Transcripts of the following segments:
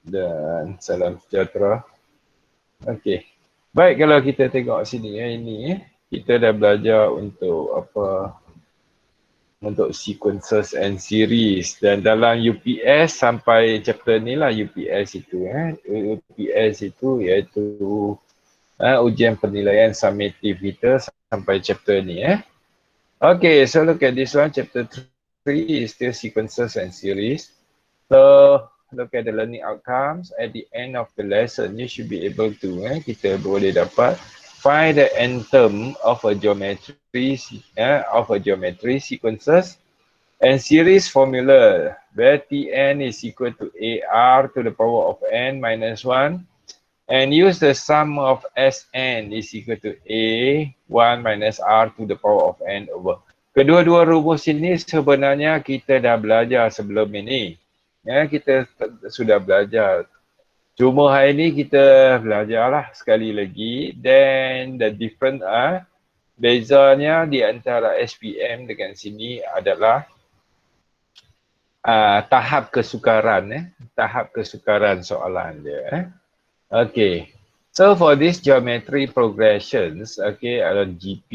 Dan salam sejahtera. Okey. Baik, kalau kita tengok sini ini kita dah belajar untuk apa, untuk sequences and series, dan dalam UPS sampai chapter ni lah UPS itu UPS itu iaitu ujian penilaian summative kita sampai chapter ni Okay, so look at this one, chapter 3 is still sequences and series. So look at the learning outcomes. At the end of the lesson, you should be able to kita boleh dapat find the end term of a geometry sequences and series formula where Tn is equal to AR to the power of n minus 1 and use the sum of Sn is equal to A1 minus R to the power of n over. Kedua-dua rumus ini sebenarnya kita dah belajar sebelum ini. Kita sudah belajar. Cuma hari ini kita belajarlah sekali lagi. Then the different bezanya di antara SPM dengan sini adalah tahap kesukaran tahap kesukaran soalan dia Okay, so for this geometry progressions, on GP,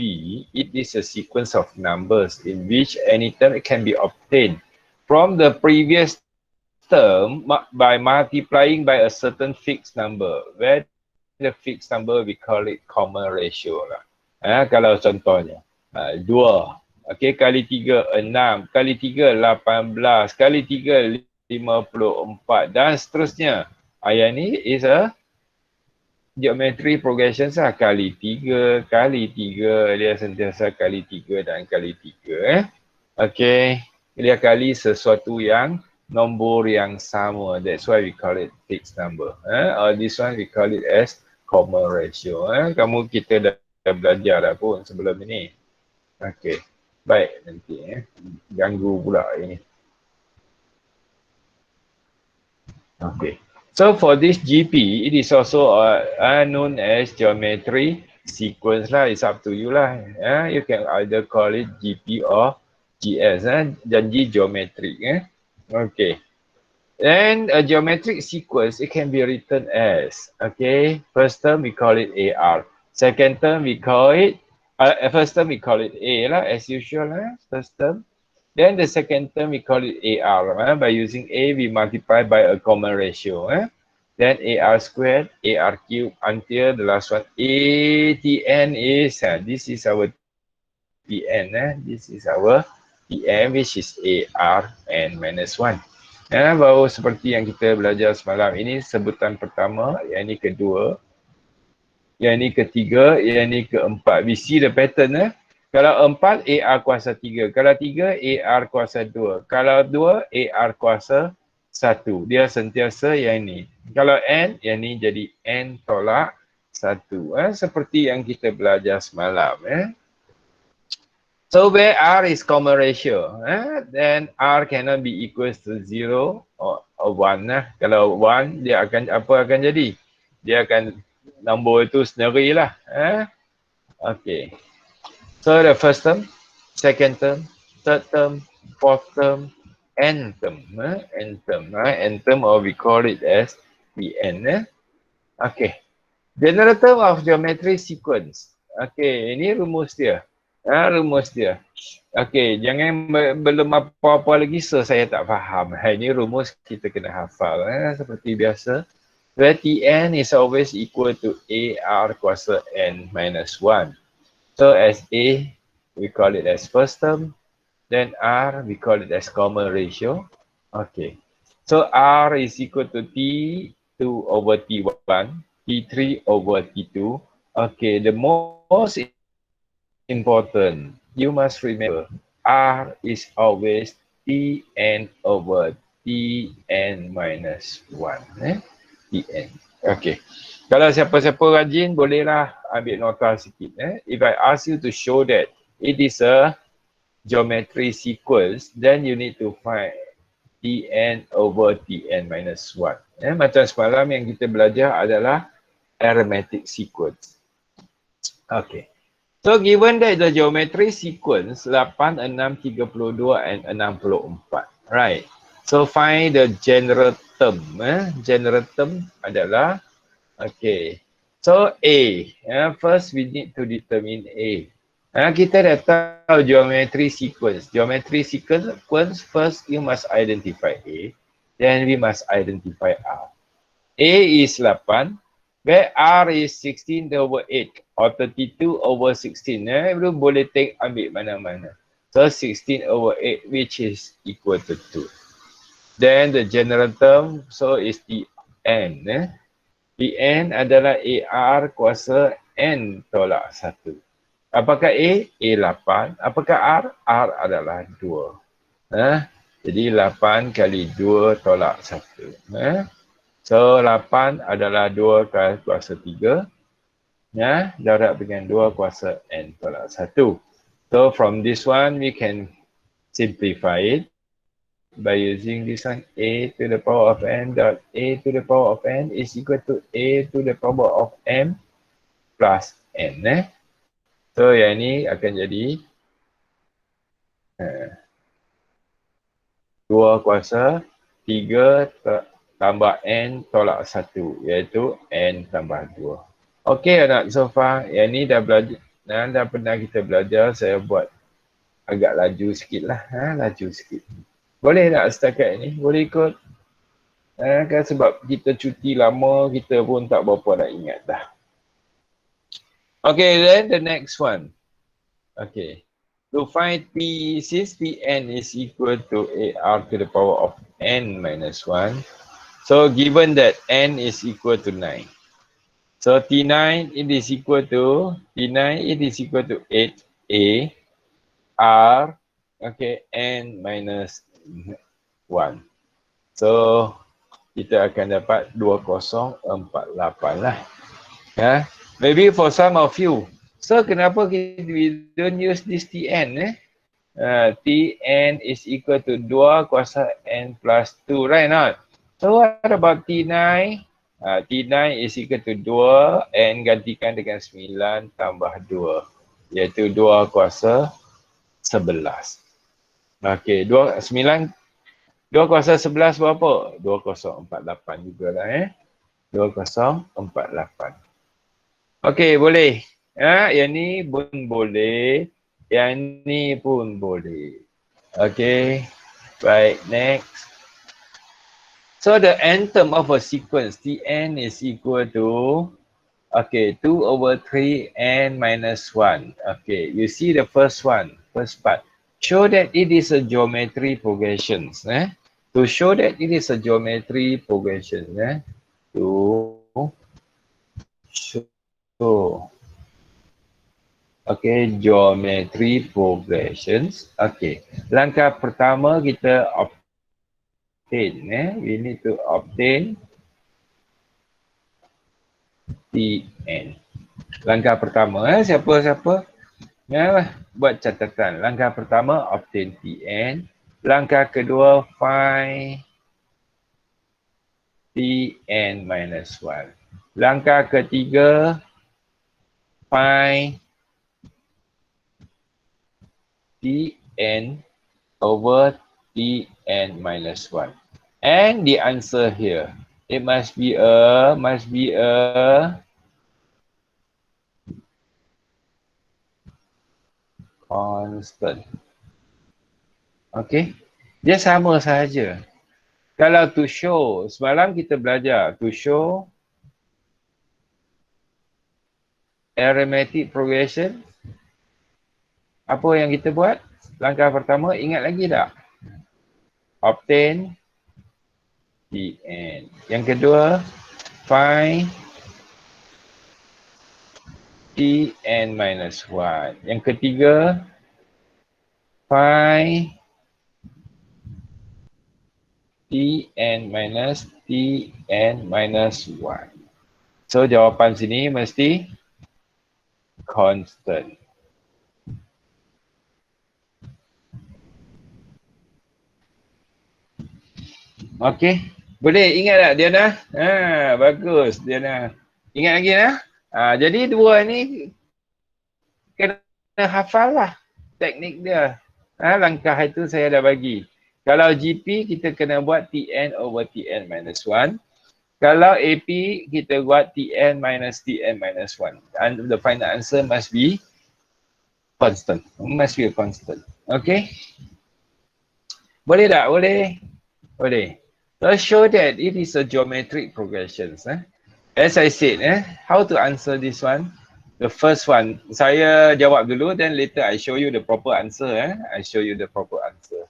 it is a sequence of numbers in which any term can be obtained from the previous term by multiplying by a certain fixed number. Where the fixed number we call it common ratio lah. Kalau contohnya 2, kali 3 6, kali 3 18, kali 3 54 dan seterusnya. Yang ni is a geometry progression kali 3, dia sentiasa kali 3 dan kali 3 dia kali sesuatu yang nombor yang sama, that's why we call it fixed number or this one we call it as common ratio kita dah belajar dah pun sebelum ini. Baik, nanti ganggu pula ini. So for this GP, it is also known as geometry sequence lah. It's up to you lah. You can either call it GP or GS. Janji geometric. And a geometric sequence, it can be written as, first term we call it AR. Second term we call it, first term we call it A lah, as usual first term. Then the second term we call it AR. By using A, we multiply by a common ratio. Then AR squared, AR cubed, until the last one. ATN is, this is our TN. This is our TN, which is AR n minus 1. Baru seperti yang kita belajar semalam. Ini sebutan pertama, yang ini kedua, yang ini ketiga, yang ini keempat. We see the pattern. Kalau 4, AR kuasa 3. Kalau 3, AR kuasa 2. Kalau 2, AR kuasa 1. Dia sentiasa yang ini. Kalau N, yang ini jadi N tolak 1. Seperti yang kita belajar semalam. So where R is common ratio, then R cannot be equals to 0 or 1. Kalau 1, dia akan apa akan jadi? Dia akan nombor itu sendirilah. So the first term, second term, third term, fourth term, n term. N term, or we call it as Pn. General term of geometry sequence. Ini rumus dia. Rumus dia. Jangan belum apa-apa lagi saya tak faham. Ini rumus kita kena hafal. Seperti biasa. Where Tn is always equal to AR kuasa n minus 1. So as A, we call it as first term. Then R, we call it as common ratio. So R is equal to T2 over T1, T3 over T2. The most important, you must remember, R is always Tn over Tn minus 1. Tn. Kalau siapa-siapa rajin, bolehlah ambil nota sikit. If I ask you to show that it is a geometry sequence, then you need to find Tn over Tn minus 1. Macam semalam yang kita belajar adalah arithmetic sequence. So given that the geometry sequence 8, 6, 32 and 64. Right. So find the general term. General term adalah, okay. So A, first we need to determine A. Kita dah tahu geometry sequence. Geometry sequence, first you must identify A, then we must identify R. A is 8, where R is 16 over 8 or 32 over 16. Belum boleh take ambil mana-mana. So 16 over 8 which is equal to 2. Then the general term, so is Tn. Tn adalah AR kuasa N tolak 1. Apakah A? A 8. Apakah R? R adalah 2. Jadi 8 kali 2 tolak 1. So 8 adalah 2 kuasa 3. Darab dengan 2 kuasa N tolak 1. So from this one we can simplify it by using this one. A to the power of N dot A to the power of N is equal to A to the power of M plus N. So yang ni akan jadi 2 kuasa 3 tambah N tolak 1, iaitu N tambah 2. Okey anak, so far yang ni dah belajar, dah pernah kita belajar. Saya buat agak laju sikit lah. Laju sikit. Boleh tak setakat ni? Boleh ikut? Kan sebab kita cuti lama, kita pun tak berapa nak ingat dah. Okay, then the next one. Okay. To find P, since Pn is equal to AR to the power of N minus 1. So given that N is equal to 9. So T9 it is equal to 8A R, okay, N minus 1. So kita akan dapat 2048 lah. Maybe for some of you. So kenapa we don't use this Tn? Tn is equal to 2 kuasa N plus 2, right not? So what about T9? T9 is equal to 2, N gantikan dengan 9 tambah 2, iaitu 2 kuasa 11. Okay, 2 kuasa 11 berapa? 2048 jugalah 2048. Okay, boleh. Yang ni pun boleh. Yang ni pun boleh. Okay. Baik, next. So the n term of a sequence, Tn is equal to, okay, 2 over 3 n minus 1. Okay, you see the first one, first part. Show that it is a geometry progression. To show that it is a geometry progression. To show, okay, geometry progressions. Okay, langkah pertama kita obtain. We need to obtain Tn. Langkah pertama, siapa-siapa buat catatan. Langkah pertama obtain Tn. Langkah kedua find Tn minus 1. Langkah ketiga find Tn over Tn minus 1. And the answer here, it must be a constant. Okay, dia sama sahaja. Kalau to show, semalam kita belajar to show arithmetic progression. Apa yang kita buat? Langkah pertama, ingat lagi tak? Obtain Tn. Yang kedua, find Tn minus 1. Yang ketiga, find Tn minus 1. So jawapan sini mesti constant. Okey, boleh ingat tak Diana? Bagus Diana. Ingat lagi jadi dua ni kena hafal lah teknik dia. Langkah itu saya dah bagi. Kalau GP, kita kena buat Tn over Tn minus 1. Kalau AP, kita buat Tn minus Tn minus 1. And the final answer must be constant. Must be a constant. Okay? Boleh tak? Boleh? Boleh. Let's show that it is a geometric progression. As I said, how to answer this one? The first one, saya jawab dulu, then later I show you the proper answer. I show you the proper answer.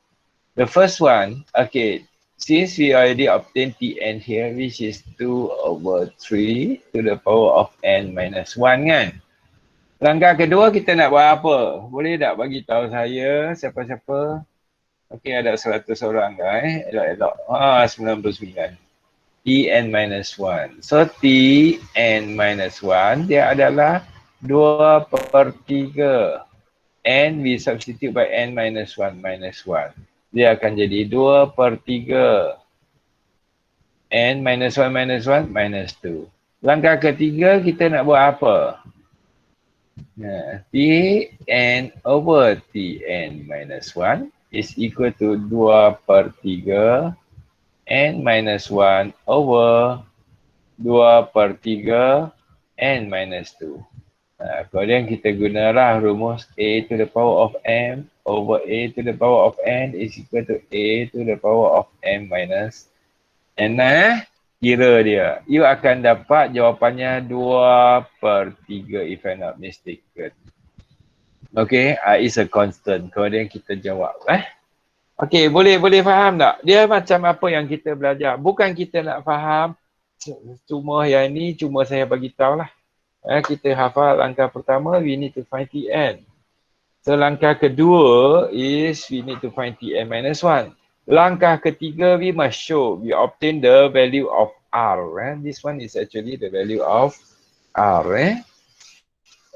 The first one, okay, since we already obtained Tn here, which is 2 over 3 to the power of n minus 1 kan? Langkah kedua kita nak buat apa? Boleh tak bagi tahu saya siapa-siapa? Okey, ada 100 orang dah elok-elok. 99. Tn minus 1. So Tn minus 1 dia adalah 2/3. N we substitute by n minus 1 minus 1. Dia akan jadi 2/3. N minus 1 minus 1 minus 2. Langkah ketiga kita nak buat apa? Tn over Tn minus 1 is equal to 2/3 n minus 1 over 2/3 n minus 2. Kemudian kita gunalah rumus a to the power of m over a to the power of n is equal to a to the power of m minus n. Kira dia. You akan dapat jawapannya 2/3 if I'm not mistaken. Okay, is a constant. Kemudian kita jawab. Okay, boleh faham tak? Dia macam apa yang kita belajar. Bukan kita nak faham, cuma yang ni cuma saya bagi tahu lah. Kita hafal langkah pertama, we need to find Tn. So langkah kedua is we need to find Tn minus 1. Langkah ketiga, we must show, we obtain the value of R. This one is actually the value of R.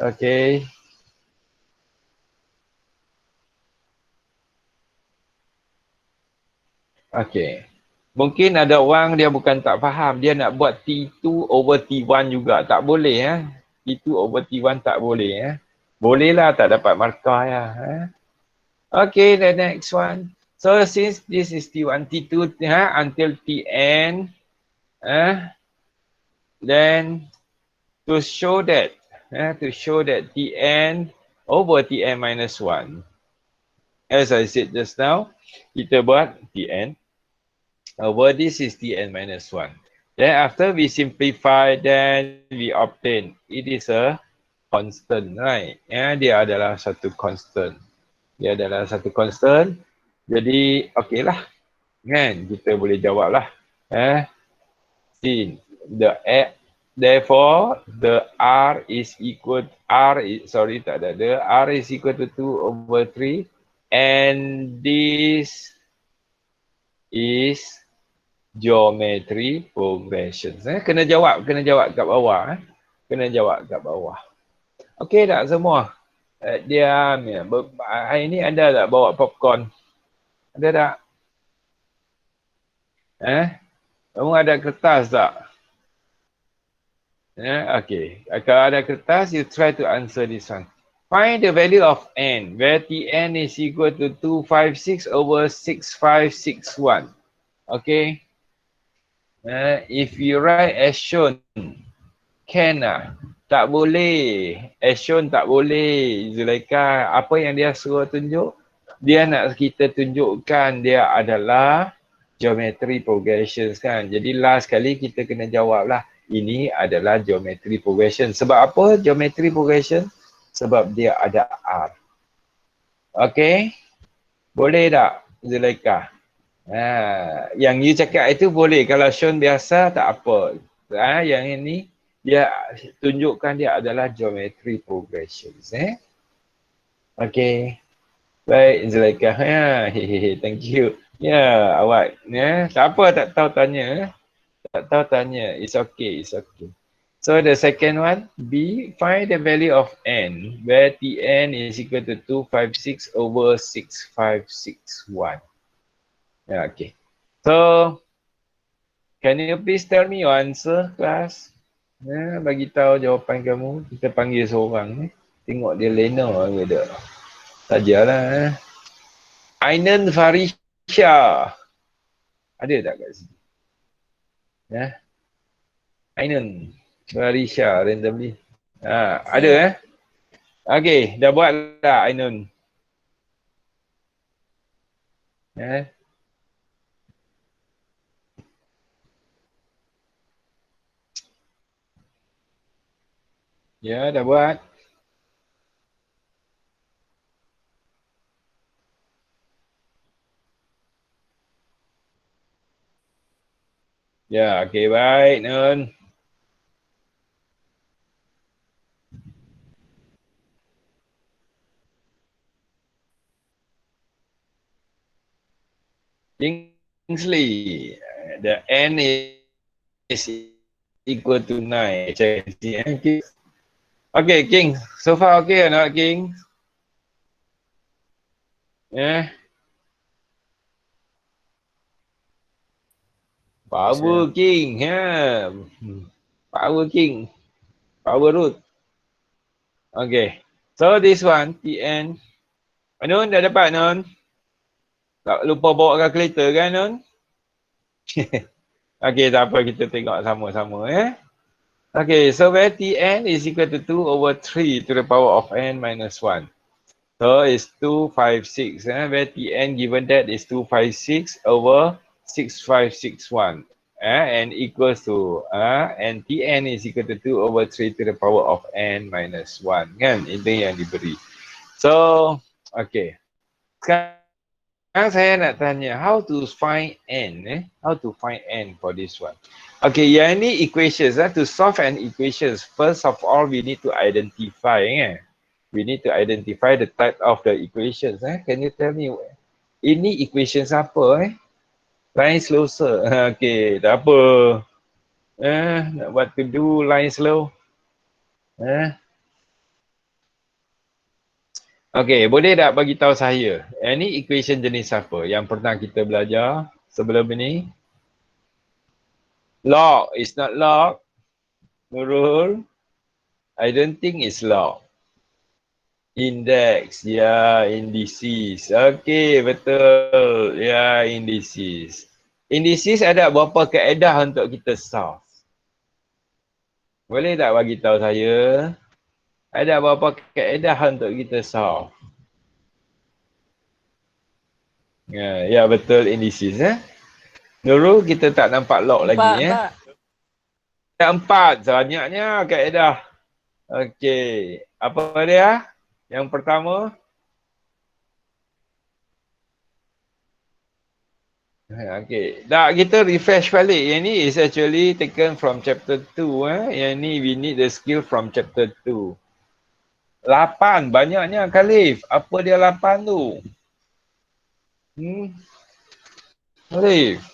Okay. Okay. Mungkin ada orang dia bukan tak faham. Dia nak buat T2 over T1 juga. Tak boleh. T2 over T1 tak boleh. Bolehlah, tak dapat markah ya. Okay, the next one. So since this is T1, T2 until Tn. Then to show that Tn over Tn minus 1. As I said just now, kita buat Tn over this is Tn minus 1. Then after we simplify, then we obtain. It is a constant, right? Dia adalah satu constant. Jadi, okay lah. Kan? Kita boleh jawab lah. Therefore, the R is equal, the R is equal to 2 over 3. And this is geometry progression. Kena jawab kat bawah. Okey tak semua? Diam ya. Hari ni anda tak bawa popcorn? Ada tak? Kamu ada kertas tak? Okey. Kalau ada kertas, you try to answer this one. Find the value of n, where Tn is equal to 256 over 6561. Okay. If you write as shown, can tak boleh. As shown tak boleh. Zulaika, apa yang dia suruh tunjuk? Dia nak kita tunjukkan dia adalah geometry progressions kan. Jadi last kali kita kena jawab lah. Ini adalah geometry progression. Sebab apa geometry progression? Sebab dia ada R. Okay? Boleh tak, Zulaika? Yang you cakap itu boleh. Kalau shown biasa tak apa. Yang ini, dia tunjukkan dia adalah geometry progressions. Okay. Baik, Zulaika. Thank you. Awak. Siapa tak tahu tanya. It's okay. So the second one, B, find the value of n, where Tn is equal to 256 over 6561. Okay. So, can you please tell me your answer, class? Bagi tahu jawapan kamu. Kita panggil seorang. Tengok dia lena ke tak. Sajalah. Ainan Farihi. Farisha. Ada tak kat sini? Ya. Ainun. Farisha randomly. Ada Okey, dah buat tak Ainun? Ya. Ya, dah buat. Ya, okey, baik Nun. Kingsley, the n is equal to 9. Check it. Okay, King. So far okay or not, King? Yeah. Power King. Yeah. Power King. Power root. Okay. So this one, Tn. Nun, dah dapat Nun? Tak lupa bawa kalkulator kan Nun? Okay, tak apa. Kita tengok sama-sama Okay, so where Tn is equal to 2 over 3 to the power of n minus 1. So it's 256. Where Tn given that is 256 over 6561. And equals to and Tn is equal to 2 over 3 to the power of n minus 1. Kan? Itu yang diberi. So, okay. Sekarang saya nak tanya, how to find n? How to find n for this one? Okay, yang ni equations. To solve an equations, first of all, we need to identify. We need to identify the type of the equations. Can you tell me, ini equations apa? Line slow, sir. Okay, tak apa. What to do, line slow. Okay, boleh tak bagi tahu saya, ini equation jenis apa yang pernah kita belajar sebelum ini? Log, it's not log. Nurul, I don't think it's log. Index, ya, indices. Okay, betul. Ya, indices. Indices ada berapa kaedah untuk kita solve? Boleh tak bagi tahu saya? Ada berapa kaedah untuk kita solve? Ya, betul, indices. Nurul, kita tak nampak log lagi. Empat, banyaknya kaedah. Okey, apa dia? Yang pertama? Okay, tak, kita refresh balik. Yang ni is actually taken from chapter 2. Yang ni we need the skill from chapter 2. 8, banyaknya Khalif. Apa dia 8 tu? Khalif,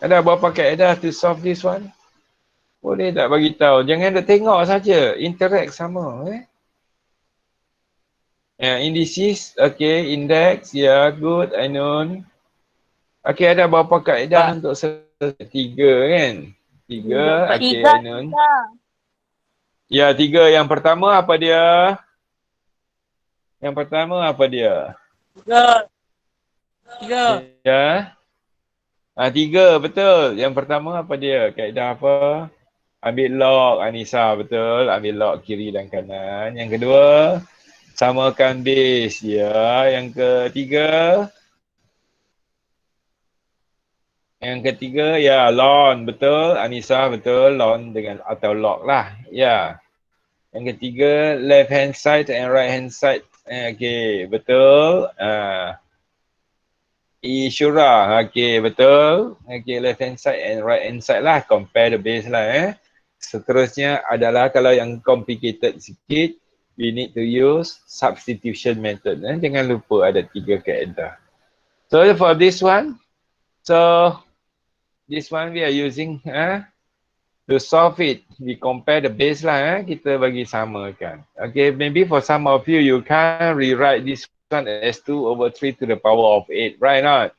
ada berapa kaedah to solve this one? Boleh tak bagi tahu? Jangan dah tengok saja, interact sama. Indices, okay, index, yeah, good, I know. Okay, ada berapa kaedah untuk 3 kan? 3, okay, I know. Ya, 3. Yang pertama apa dia? Yang pertama apa dia? 3. Ya. 3, betul. Yang pertama apa dia? Kaedah apa? Ambil log, Anissa, betul. Ambil log kiri dan kanan. Yang kedua, samakan base. Ya. Yang ketiga, ya, log, betul. Anissa, betul. Log dengan atau log lah. Ya. Yang ketiga, left hand side and right hand side. Okay, betul. Ishura, okay, betul. Okay, left hand side and right hand side lah. Compare the base lah. Seterusnya adalah kalau yang complicated sikit, we need to use substitution method. Jangan lupa ada 3 kaedah. So for this one, we are using to solve it. We compare the base lah. Kita bagi samakan. Okay, maybe for some of you, you can rewrite this one as 2 over 3 to the power of 8, right not?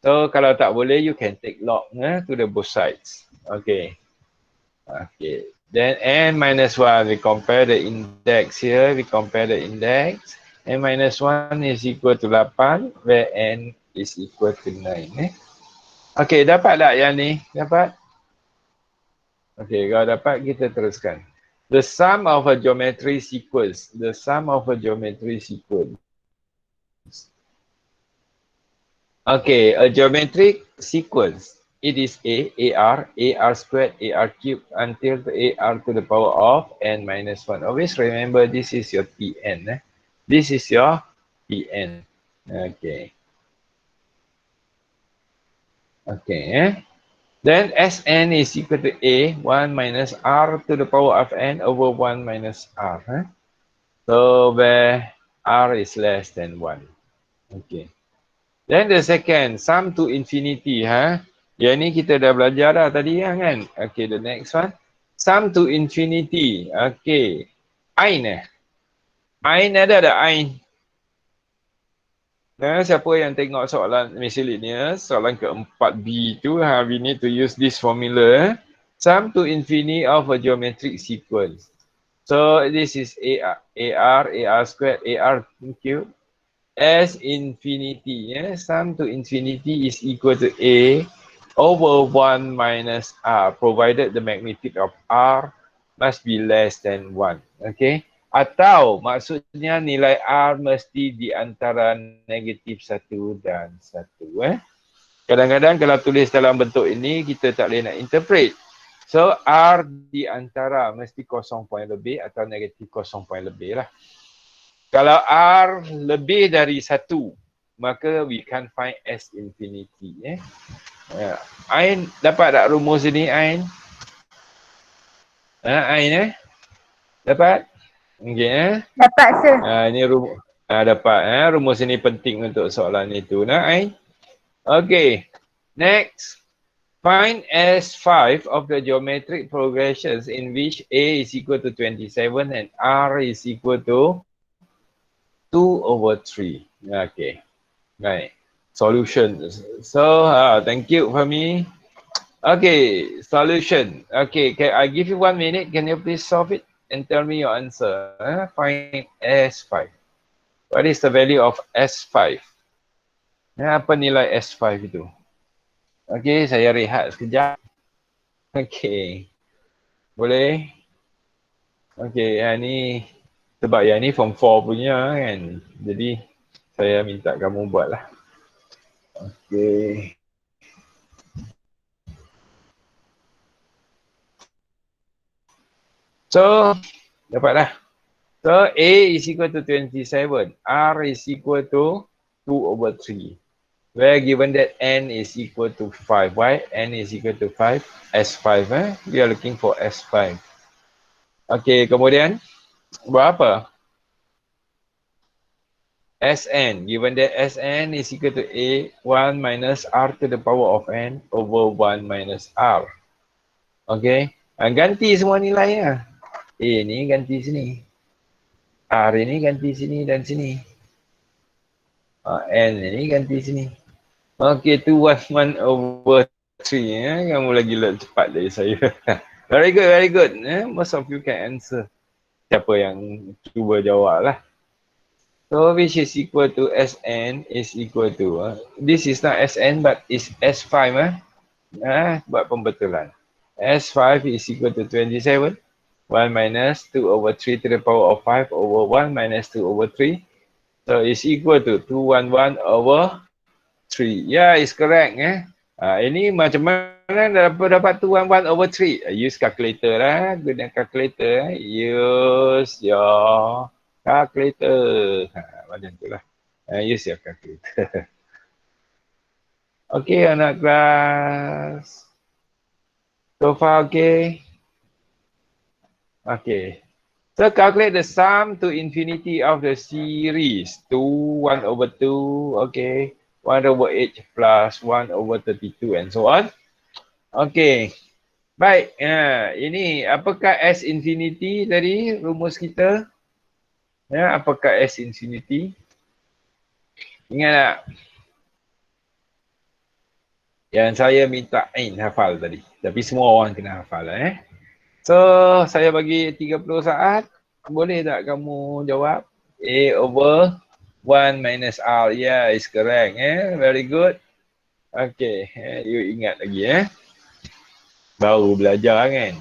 So kalau tak boleh, you can take log to the both sides. Okay. Okay. Then n minus 1, we compare the index here. We compare the index. N minus 1 is equal to 8, where n is equal to 9. Okey, dapat tak yang ni? Dapat? Okey, kalau dapat kita teruskan. The sum of a geometry sequence. The sum of a geometry sequence. Okay, a geometric sequence. It is AR squared, AR cubed until the AR to the power of n minus 1. Always remember this is your Tn. This is your Tn. Okay. Okay. Then Sn is equal to A, 1 minus R to the power of n over 1 minus R. So where R is less than 1. Okay. Then the second, sum to infinity. Yang ni kita dah belajar dah tadi kan? Okay, the next one. Sum to infinity. Okay. Ain Ain ada Ain. Nah, siapa yang tengok soalan miscellaneous, soalan keempat B tu, we need to use this formula. Sum to infinity of a geometric sequence. So this is AR squared, AR cubed. S infinity, sum to infinity is equal to A over 1 minus R, provided the magnitude of R must be less than 1. Okay? Atau maksudnya nilai R mesti di antara negatif 1 dan 1. Kadang-kadang kalau tulis dalam bentuk ini, kita tak boleh nak interpret. So, R di antara mesti 0 point lebih atau negatif 0 point lebih lah. Kalau R lebih dari 1, maka we can find S infinity. Ain, dapat tak rumus ini, Ain? Ain, dapat? Okay, Dapat, sir. Ini rumus. Dapat. Rumus ini penting untuk soalan itu. Ain? Okay. Next. Find S5 of the geometric progressions in which A is equal to 27 and R is equal to 2/3. Okay. Right. Solution. So, thank you, Fahmi. Okay, solution. Okay, can I give you 1 minute? Can you please solve it and tell me your answer? Find S5. What is the value of S5? Apa nilai S5 itu? Okay, saya rehat sekejap. Okay. Boleh? Okay, yang ni sebab yang ni form 4 punya kan. Jadi saya minta kamu buatlah. Okay. So, dapat dah. So, A is equal to 27. R is equal to 2/3. Where given that N is equal to 5. Why? N is equal to 5. S5. We are looking for S5. Okay, kemudian buat apa? Sn, given that Sn is equal to A, 1 minus R to the power of N over 1 minus R. Okay, ganti semua nilainya. A ni ganti sini. R ini ganti sini dan sini. N ini ganti sini. Okay, tu 1/3. Kamu lagi cepat dari saya. Very good, very good. Most of you can answer. Siapa yang cuba jawab lah. So which is equal to Sn is equal to, this is not Sn but is S5. Buat pembetulan. S5 is equal to 27. 1 minus 2/3 to the power of 5 over 1 minus 2/3. So it's equal to 211/3. Yeah, it's correct. Ini macam mana dapat 211/3? Use calculator lah. Guna calculator. Use your calculator. Macam itulah. Use your calculator. Okay, anak kelas. So far, okay? Okay. So calculate the sum to infinity of the series. 2, 1/2, okay. 1/8 plus 1/32 and so on. Okay. Baik, ini apakah S infinity tadi rumus kita? Apakah S infinity? Ingat tak? Yang saya minta Ain hafal tadi. Tapi semua orang kena hafal lah. So, saya bagi 30 saat. Boleh tak kamu jawab? A over 1 minus R. Yeah, is correct. Very good. Okay, you ingat lagi baru belajar kan.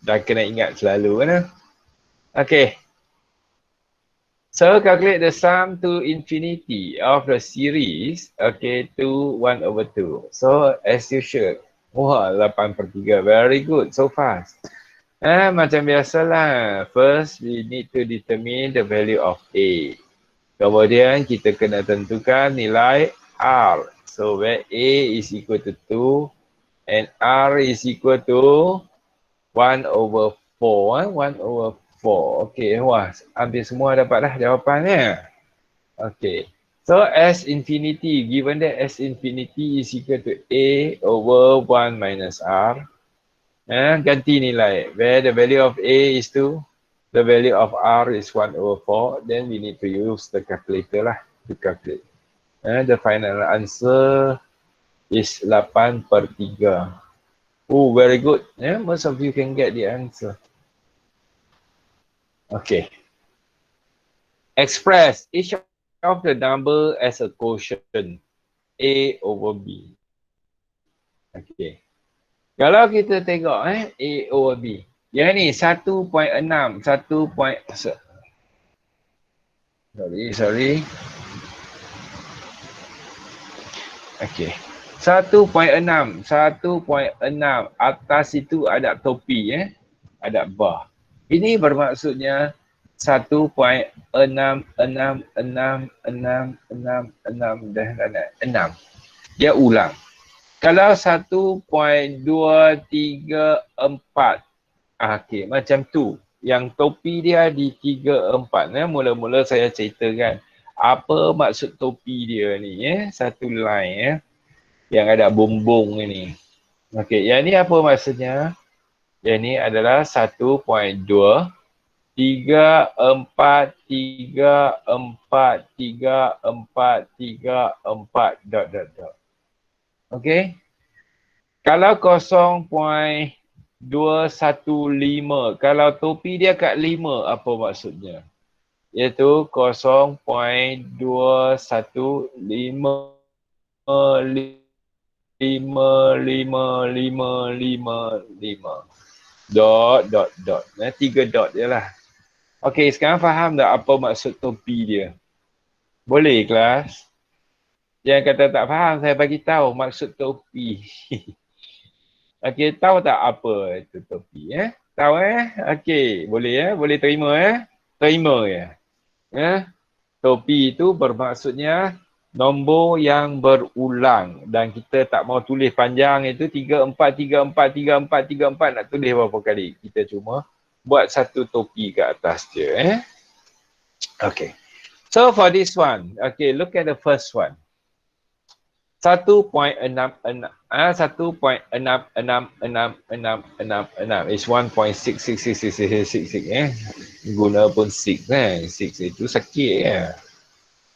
Dah kena ingat selalu kan. Okay. So calculate the sum to infinity of the series, okay, to 1 over 2. So as usual, wah 8/3, very good, so fast. Macam biasalah, first we need to determine the value of A. Kemudian kita kena tentukan nilai R. So where A is equal to 2 and R is equal to 1 over 4. 1 over 4. Okay, wah, hampir semua dapat dah jawapannya. Okay. So S infinity, given that S infinity is equal to A over 1 minus R. Ganti nilai. Where the value of A is 2, the value of R is 1 over 4, then we need to use the calculator lah to calculate. The final answer is 8/3. Oh, very good. Most of you can get the answer. Okay. Express each of the number as a quotient A over B. Okay. Kalau kita tengok A over B. Yang ni 1.6, 1. Sorry. Okay. 1.6, 1.6 atas itu ada topi ada bar. Ini bermaksudnya 1.6666666 dia ulang. Kalau 1.234 okey, macam tu. Yang topi dia di 34. Mula-mula saya ceritakan apa maksud topi dia ni satu line yang ada bumbung ini. Okey, yang ni apa maksudnya? Yang ni adalah 1.2 3 4 3 4 3 4 3 4 dot. Okey. Kalau 0.215, kalau topi dia kat 5, apa maksudnya? Iaitu 0.215555555 dot. 3 dot je lah. Okey, sekarang faham tak apa maksud topi dia? Boleh kelas? Yang kata tak faham, saya bagi tahu maksud topi. Okey, tahu tak apa itu topi Tahu Okey, boleh boleh terima Terima Topi itu bermaksudnya nombor yang berulang dan kita tak mau tulis panjang itu 34343434 nak tulis berapa kali. Kita cuma buat satu topi ke atas je Okay. So for this one, okay, look at the first one. 1.666666 is 1.66666 guna pun 6 6 itu sakit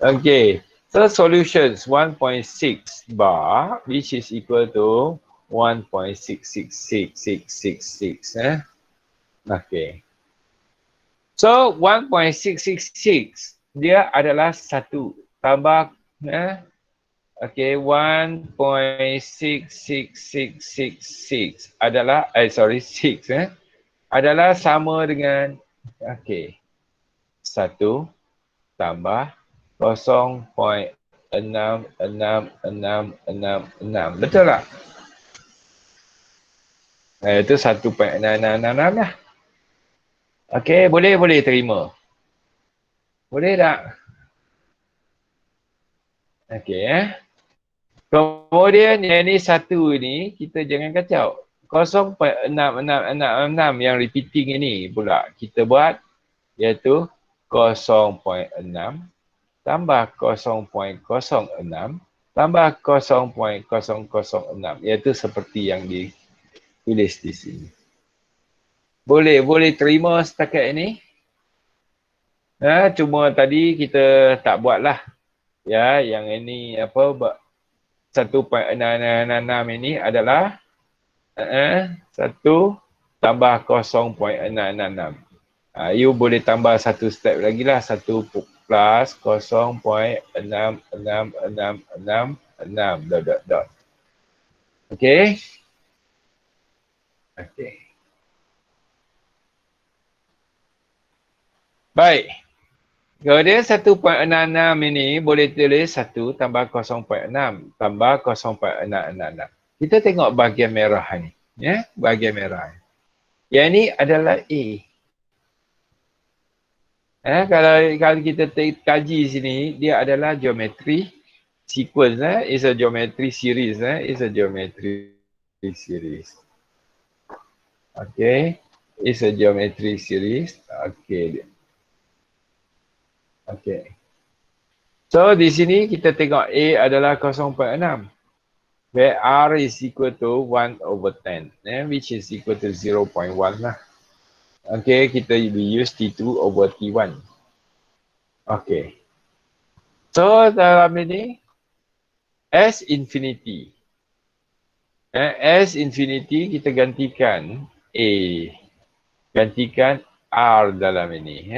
Okay. So solutions 1.6 bar which is equal to 1.666666 Okay. So 1.666 dia adalah 1 tambah okay, 1.66666 adalah 6 adalah sama dengan okay 1 tambah 0.666666. Betul tak? Itu 1.666 lah. Okey, boleh terima. Boleh tak? Okey Kemudian yang ni satu ni kita jangan kacau. 0.6666 yang repeating ini pula kita buat iaitu 0.6 tambah 0.06 tambah 0.006 iaitu seperti yang ditulis di sini. Boleh terima setakat ini? Cuma tadi kita tak buatlah. Yang ini apa 1.666 ini adalah 1 tambah 0.666. You boleh tambah satu step lagi lah, 1 plus 0.6666 dot dot dot. Okey. Okey. Baik. Kemudian 1.66 ini boleh tulis 1 tambah 0.6 tambah 0.666. Kita tengok bahagian merah ni. Ya, bahagian merah. Yang ini adalah A. Kalau kita kaji sini, dia adalah geometri sequence. Is a geometry series. Is a geometry series. Okay. Is a geometry series. Okay. Okay. So di sini kita tengok A adalah 0.6. Where R is equal to 1/10. Which is equal to 0.1 lah. Okay, kita use T2/T1. Okay. So dalam ini S infinity. S infinity kita gantikan A. Gantikan R dalam ini.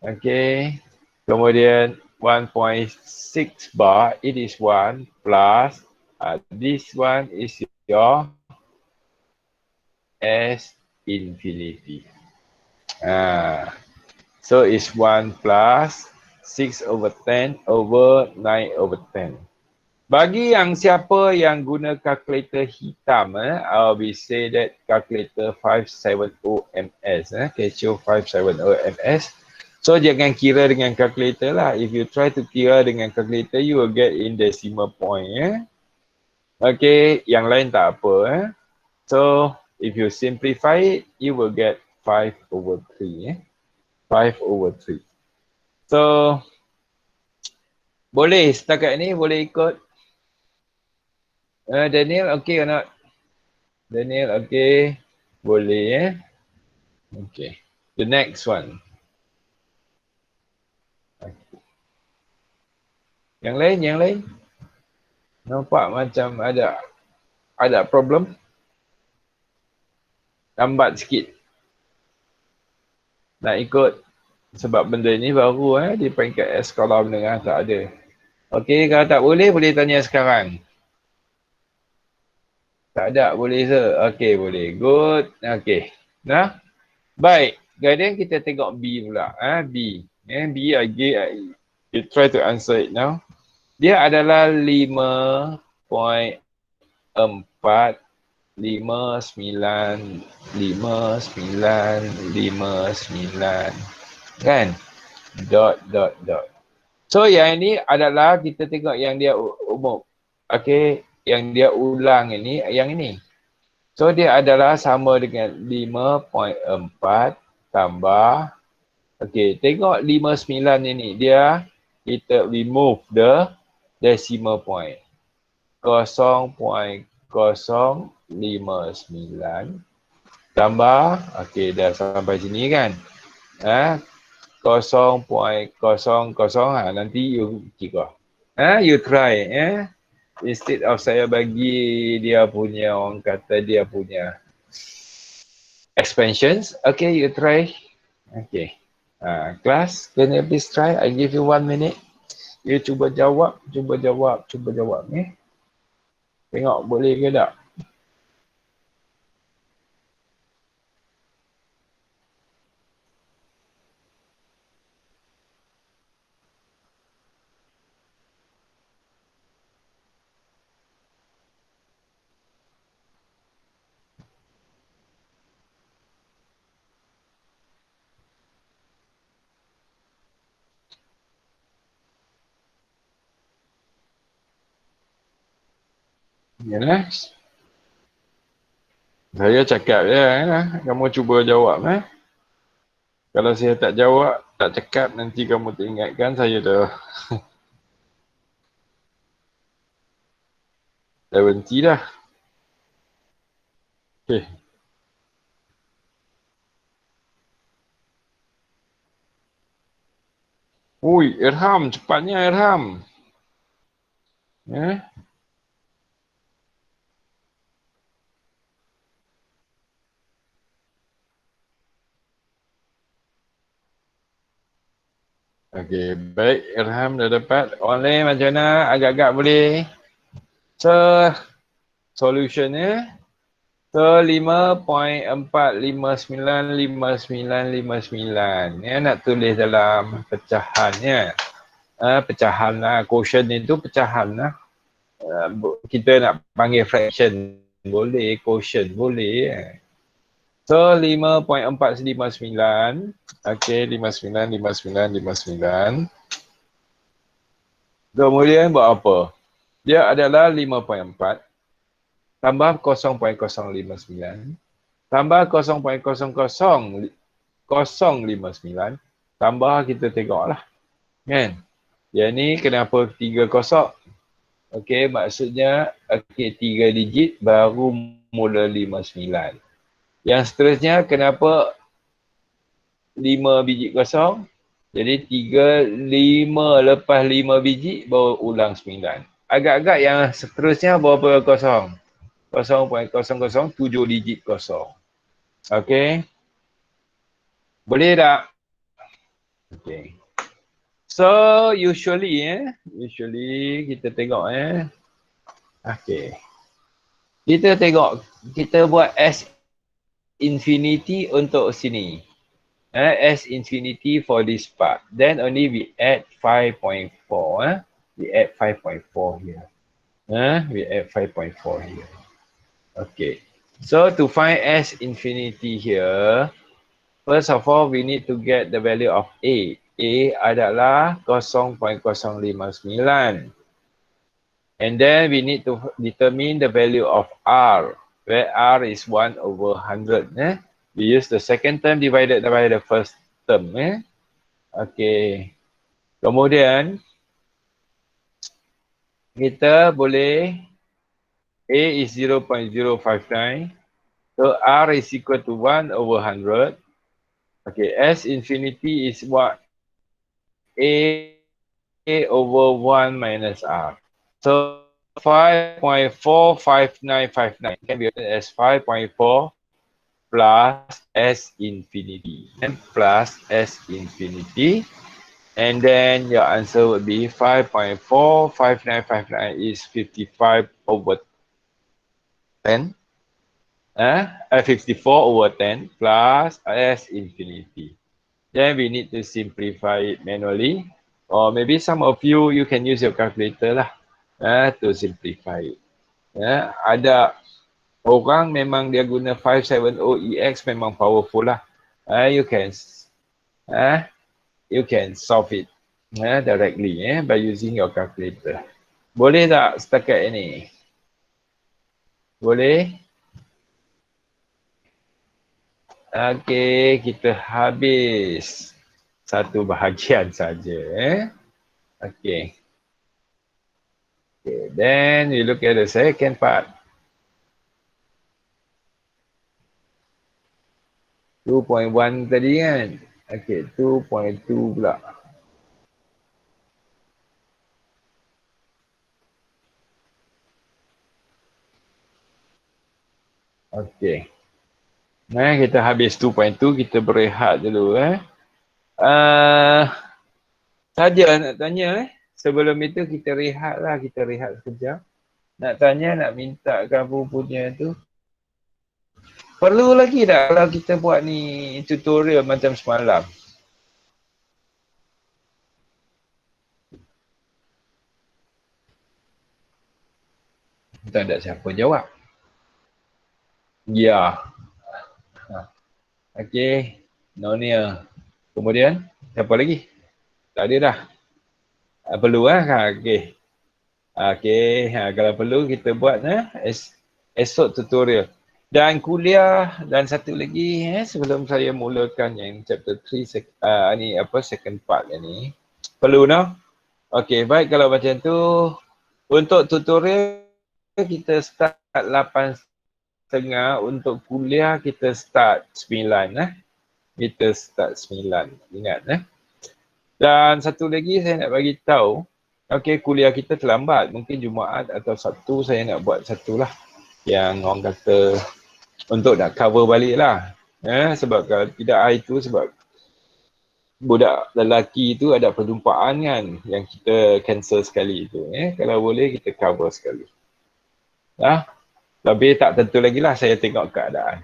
Okay. Kemudian 1.6 bar, it is 1 plus this one is your S infinity. So it's 1 plus 6/10 over 9/10. Bagi yang siapa yang guna kalkulator hitam, we say that calculator 570 ms, Casio 570 ms. So jangan kira dengan kalkulator lah. If you try to kira dengan kalkulator, you will get in decimal point. Okay, yang lain tak apa. So if you simplify it, you will get 5/3. 5/3. So boleh setakat ni boleh ikut. Daniel, okay or not? Daniel, okay. Boleh, Okay. The next one. Yang lain. Nampak macam ada problem. Lambat sikit. Nak ikut. Sebab benda ni baru di peringkat sekolah menengah tak ada. Okay, kalau tak boleh tanya sekarang. Tak ada, boleh sir. Okay, boleh. Good. Okay. Nah, baik. Kemudian kita tengok B pula. B. B, you try to answer it now. Dia adalah 5.4, 5.9 kan? Dot. So yang ini adalah kita tengok yang dia umum. Okay, yang dia ulang ini, yang ini. So dia adalah sama dengan 5.4 tambah. Okay, tengok 59 ini. Dia, kita remove the decimal point. 0.059 tambah. Okay, dah sampai sini kan. 0.00 nanti you kira. You try. Instead of saya bagi dia punya, orang kata dia punya expansions. Okay, you try. Okay. Class, can you please try? I give you 1 minute. You cuba jawab. Tengok boleh ke tak? Yalah. Saya cakap je, kamu cuba jawab. Kalau saya tak jawab, tak cakap, nanti kamu teringatkan saya dah. Dah berhenti dah. Okay. Ui, Irham, cepatnya Irham. Okey, baik. Irham dah dapat. Orang lain macam mana? Agak-agak boleh. So, solutionnya. So, 5.4595959. Ya, nak tulis dalam pecahannya. Pecahan lah. Quotient itu pecahan lah. Kita nak panggil fraction boleh, quotient boleh. So 5.459. Okey, 59. Kemudian buat apa? Dia adalah 5.4 tambah 0.059 tambah 0.00059 tambah kita tengoklah. Kan? Yang ni kenapa 3 kosong? Okey, maksudnya okey 3 digit baru mula 59. Yang seterusnya kenapa 5 biji kosong? Jadi 3, 5 lepas 5 biji baru ulang 9. Agak-agak yang seterusnya berapa kosong? 0.007 digit kosong. Okey. Boleh tak? Okey. So usually kita tengok okey. Kita tengok, kita buat S infinity untuk sini. S infinity for this part. Then only we add 5.4. We add 5.4 here. We add 5.4 here. Okay. So to find S infinity here, first of all, we need to get the value of A. A adalah 0.059. And then we need to determine the value of R, where R is 1 over 100. We use the second term divided by the first term. Okay. Kemudian, kita boleh, A is 0.059. So, R is equal to 1 over 100. Okay, S infinity is what? A over 1 minus R. So 5.45959 can be written as 5.4 plus S infinity and plus S infinity. And then your answer would be 5.45959 is 55 over 10. 54 over 10 plus S infinity. Then we need to simplify it manually. Or maybe some of you can use your calculator lah. To simplify it. Ada orang memang dia guna 570EX memang powerful lah. You can solve it directly by using your calculator. Boleh tak setakat ini? Boleh? Okey, kita habis satu bahagian saja. Okey. Okay, then we look at the second part. 2.1 tadi kan? Okay, 2.2 pula. Okay. Kita habis 2.2, kita berehat dulu. Saja nak tanya sebelum itu kita rehat lah, kita rehat sekejap. Nak tanya, nak minta kamu punya tu. Perlu lagi tak kalau kita buat ni tutorial macam semalam? Tak ada siapa jawab. Ya. Okey. Nonia. Kemudian, siapa lagi? Tak ada dah. Perlu okey. Okey, kalau perlu kita buat esok tutorial. Dan kuliah dan satu lagi sebelum saya mulakan yang chapter 3 ni second part ni. Perlu Okey, baik kalau macam tu untuk tutorial kita start 8.30, untuk kuliah kita start 9 Kita start 9. Ingat Dan satu lagi saya nak bagi tahu, okey, kuliah kita terlambat. Mungkin Jumaat atau Sabtu saya nak buat satu lah. Yang orang kata untuk nak cover balik lah. Sebab kalau tidak hari tu, sebab budak lelaki tu ada perjumpaan kan yang kita cancel sekali tu. Kalau boleh kita cover sekali. Tapi tak tentu lagi lah, saya tengok keadaan.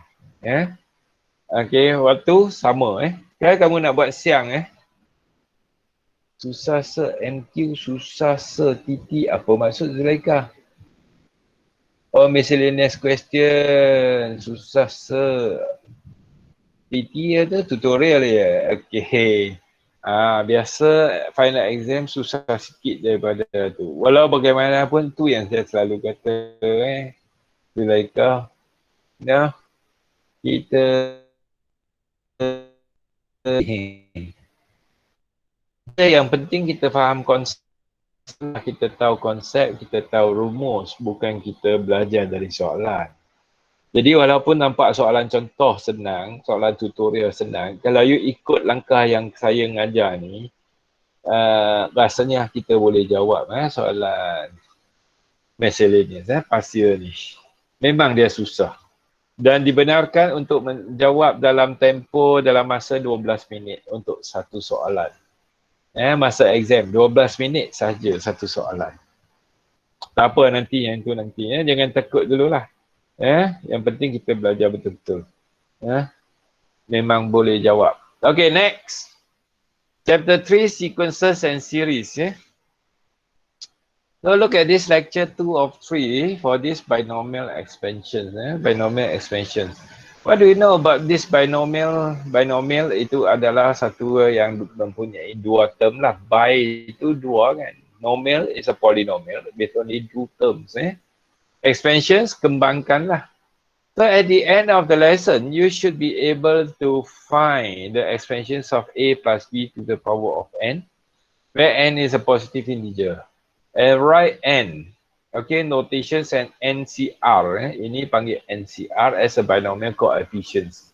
Okey, waktu sama. Kalau kamu nak buat siang susah se MQ, susah se TT. Apa maksud Zulaika? Oh, miscellaneous question. Susah se TT tu tutorial ya. Okey. Biasa final exam susah sikit daripada tu. Walau bagaimanapun tu yang saya selalu kata Zulaika. Kita yang penting kita faham konsep, kita tahu konsep, kita tahu rumus, bukan kita belajar dari soalan. Jadi walaupun nampak soalan contoh senang, soalan tutorial senang, kalau you ikut langkah yang saya ngajar ni, rasanya kita boleh jawab soalan miscellaneous, pasir ni. Memang dia susah. Dan dibenarkan untuk menjawab dalam tempoh dalam masa 12 minit untuk satu soalan. Masa exam 12 minit saja satu soalan. Tak apa nanti yang tu nanti. Jangan takut dululah. Yang penting kita belajar betul-betul. Memang boleh jawab. Okay, next. Chapter 3, sequences and series. So look at this lecture 2 of 3 for this binomial expansion. Binomial expansion. What do you know about this binomial? Binomial itu adalah satu yang mempunyai dua term lah. Bi itu dua kan. Nomial is a polynomial with only two terms. Expansions, kembangkanlah. So at the end of the lesson, you should be able to find the expansions of a plus b to the power of n, where n is a positive integer. And write n. Okay, notations and NCR. Ini panggil NCR as a binomial coefficients.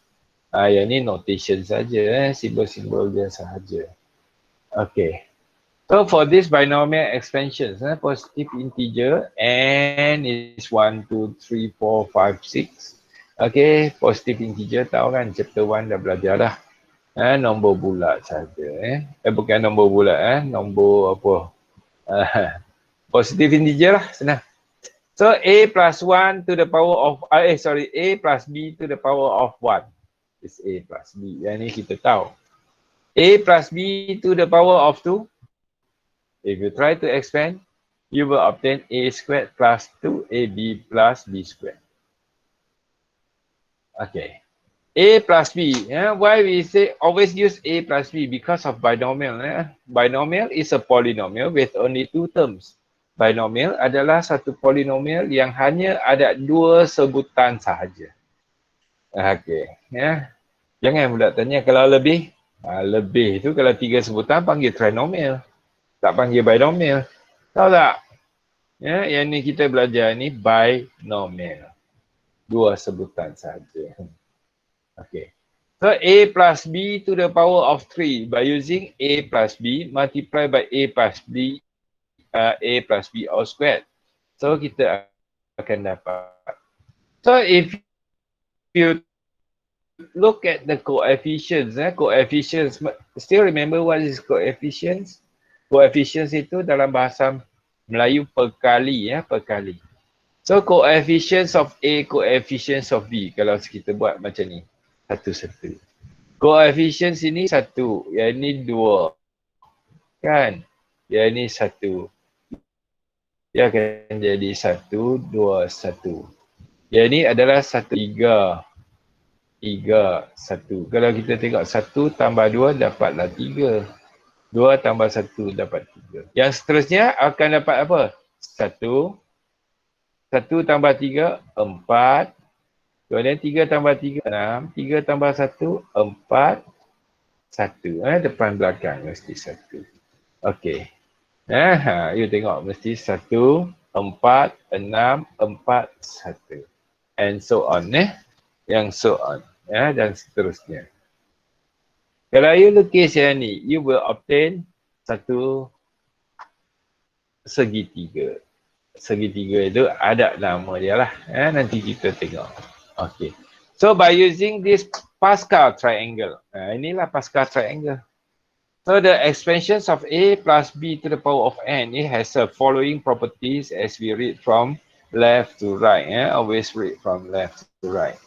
Yang ni notation saja, simbol-simbol dia sahaja. Okay. So for this binomial expansions, positive integer, n is 1, 2, 3, 4, 5, 6. Okay, positive integer tahu kan, chapter 1 dah belajar dah. Nombor bulat saja. Bukan nombor bulat, nombor apa? Positive integer lah, senang. So a plus 1 to the power of, a plus b to the power of 1 is a plus b. Yang ni kita tahu. A plus b to the power of 2. If you try to expand, you will obtain a squared plus 2ab plus b squared. Okay. A plus b. Why we say always use a plus b? Because of binomial. Binomial is a polynomial with only two terms. Binomial adalah satu polinomial yang hanya ada dua sebutan sahaja. Okey, Jangan pula tanya kalau lebih. Lebih tu kalau tiga sebutan panggil trinomial. Tak panggil binomial. Tahu tak? Yang ni kita belajar ni binomial. Dua sebutan sahaja. Okey. So a plus b to the power of 3 by using a plus b multiply by a plus b all squared. So kita akan dapat. So if you look at the coefficients, coefficients, still remember what is coefficients? Coefficients itu dalam bahasa Melayu perkali, perkali. So coefficients of A, coefficients of B, kalau kita buat macam ni, satu-satu. Coefficients ini satu, yang ini dua, kan? Yang ini satu. Dia akan jadi 1, 2, 1. Yang ini adalah 1, 3, 3, 1. Kalau kita tengok 1 tambah 2 dapatlah 3. 2 tambah 1 dapat 3. Yang seterusnya akan dapat apa? 1. 1 tambah 3, 4. Kemudian 3 tambah 3, 6. 3 tambah 1, 4. 1. Depan belakang mesti 1. Okey. You tengok mesti 1, 4, 6, 4, 1. And so on. Yang so on. Dan seterusnya. Kalau you lukis yang ni, you will obtain satu segitiga. Segitiga itu ada nama dia lah. Nanti kita tengok. Okay. So by using this Pascal triangle. Inilah Pascal triangle. So the expansions of A plus B to the power of n, it has the following properties as we read from left to right. Always read from left to right.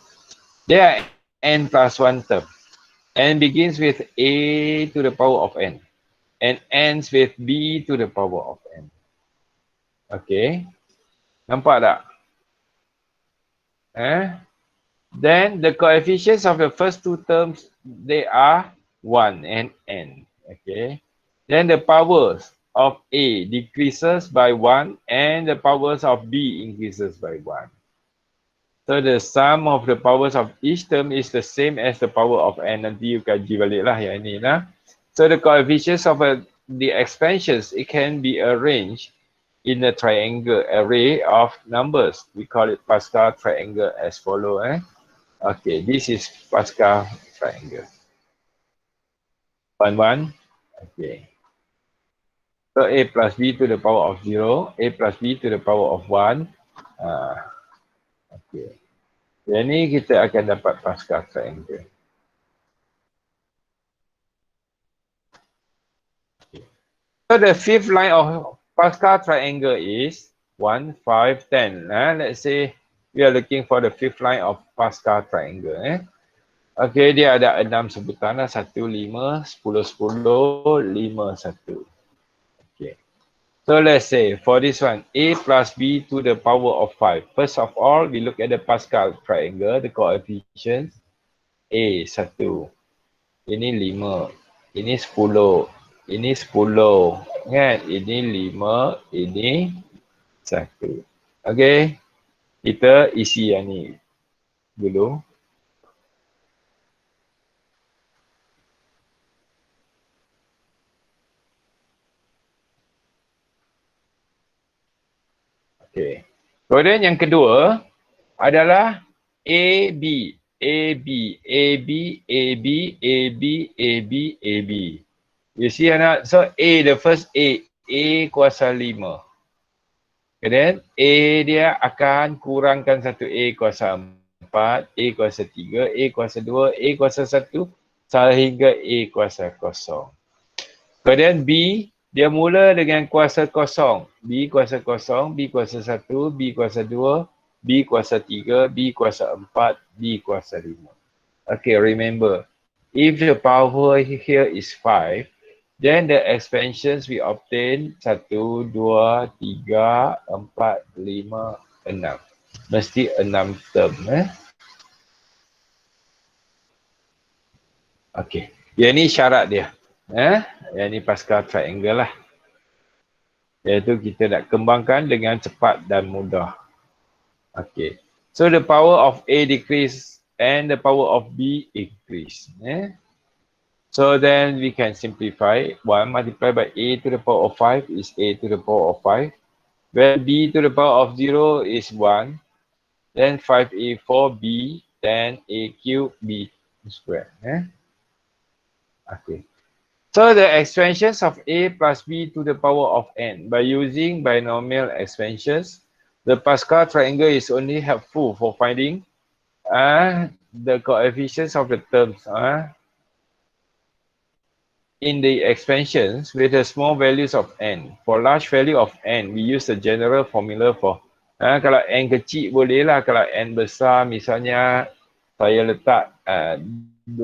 There are n plus 1 term. N begins with A to the power of n and ends with B to the power of n. Okay. Nampak tak? Then the coefficients of the first two terms, they are 1 and n. Okay. Then the powers of A decreases by 1 and the powers of B increases by 1. So the sum of the powers of each term is the same as the power of n. Nanti you kaji balik lah yang ni lah. So the coefficients of the expansions, it can be arranged in a triangle array of numbers. We call it Pascal triangle as follow. Okay, this is Pascal triangle. 1, 1. Okay. So A plus B to the power of 0, A plus B to the power of 1. Okay. Yang ni kita akan dapat Pascal triangle. Okay. So the fifth line of Pascal triangle is 1, 5, 10. Let's say we are looking for the fifth line of Pascal triangle. Okay, dia ada 6 sebutan lah. 1, 5, 10, 10, 5, 1. Okay. So let's say for this one, A plus B to the power of 5. First of all, we look at the Pascal triangle, the coefficients. A, 1. Ini 5. Ini 10. Ini 10. Kan? Ini 5. Ini 1. Okay. Kita isi yang ni dulu. Okay. Kemudian yang kedua adalah AB, AB, AB, AB, AB, AB, AB. You see anak? So A, the first A kuasa 5. Kemudian A dia akan kurangkan 1A kuasa 4, A kuasa 3, A kuasa 2, A kuasa 1 sehingga A kuasa 0. Kemudian B, dia mula dengan kuasa 0. B kuasa 0, B kuasa 1, B kuasa 2, B kuasa 3, B kuasa 4, B kuasa 5. Okay, remember, if the power here is 5, then the expansions we obtain 1, 2, 3, 4, 5, 6. Mesti 6 term. Okay, yang ni syarat dia. Yang ni Pascal triangle lah. Iaitu kita nak kembangkan dengan cepat dan mudah. Okay. So the power of A decrease and the power of B increase. So then we can simplify. 1 multiplied by A to the power of 5 is A to the power of 5. Where B to the power of 0 is 1. Then 5A 4B, then A cube B square. Okay. So the expansions of A plus B to the power of n by using binomial expansions, the Pascal triangle is only helpful for finding the coefficients of the terms in the expansions with the small values of n. For large value of n, we use the general formula for kalau n kecil boleh lah, kalau n besar misalnya saya letak 2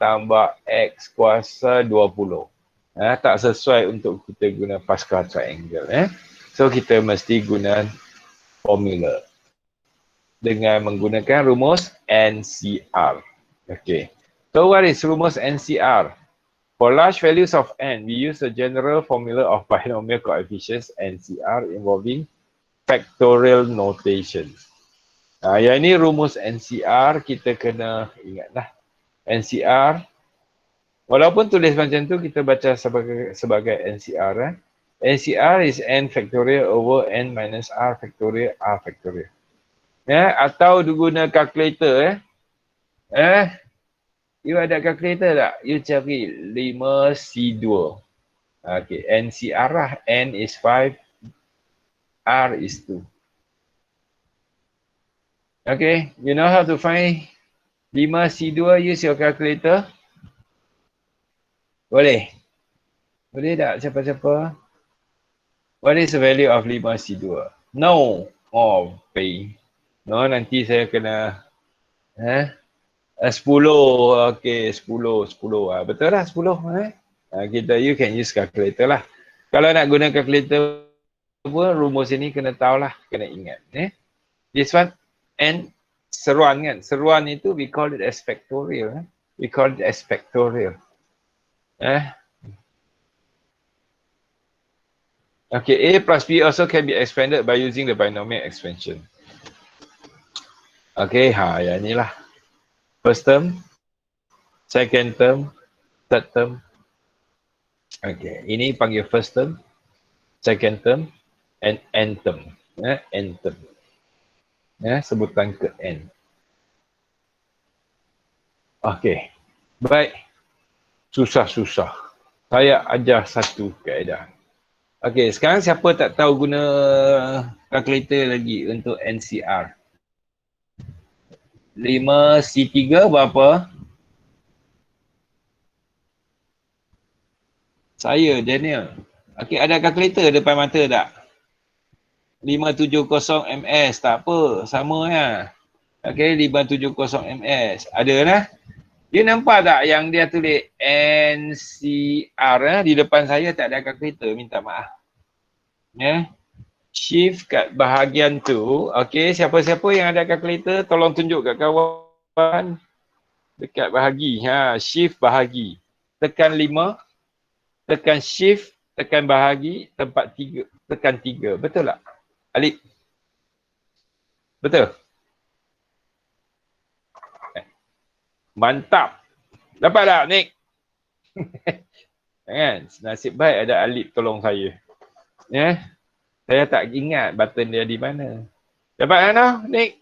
tambah X kuasa 20. Tak sesuai untuk kita guna Pascal triangle. So kita mesti guna formula dengan menggunakan rumus NCR. Okay. So what is rumus NCR? For large values of n, we use the general formula of binomial coefficients NCR involving factorial notation. Yang ini rumus NCR, kita kena ingatlah. NCR, walaupun tulis macam tu, kita baca sebagai NCR. NCR is n factorial over n minus r factorial r factorial. Atau guna calculator. You ada calculator tak? You cari 5C2. Okay, NCR lah. N is 5, R is 2. Okay, you know how to find 5C2, use your calculator. Boleh. Boleh tak siapa-siapa? What is the value of 5C2? No. Oh, pay. No, nanti saya kena 10. Okay, 10. Betul lah 10. You can use calculator lah. Kalau nak guna calculator pun, rumus ini kena tahulah, kena ingat. This one, and seruan kan. Seruan itu we call it as factorial. We call it as factorial. Okay, A plus B also can be expanded by using the binomial expansion. Okay, yang inilah. First term, second term, third term. Okay, ini panggil first term, second term, and n term. N term. Sebutan ke n. Okay, baik. Susah-susah. Saya ajar satu kaedah. Okay, sekarang siapa tak tahu guna calculator lagi untuk NCR? 5C3 berapa? Saya, Daniel. Okay, ada kalkulator depan mata tak? 570 ms, tak apa. Sama ya. Okay, 570 ms. Ada lah. You nampak tak yang dia tulis NCR di depan saya tak ada kalkulator, minta maaf. Shift kat bahagian tu. Okay, siapa-siapa yang ada kalkulator, tolong tunjuk kat kawan. Dekat bahagi. Shift bahagi. Tekan 5. Tekan shift, tekan bahagi, tempat 3, tekan 3. Betul tak? Alip? Betul? Mantap. Dapat tak, Nick? Kan? Nasib baik ada Alip tolong saya. Saya tak ingat button dia di mana. Dapat mana, Nick?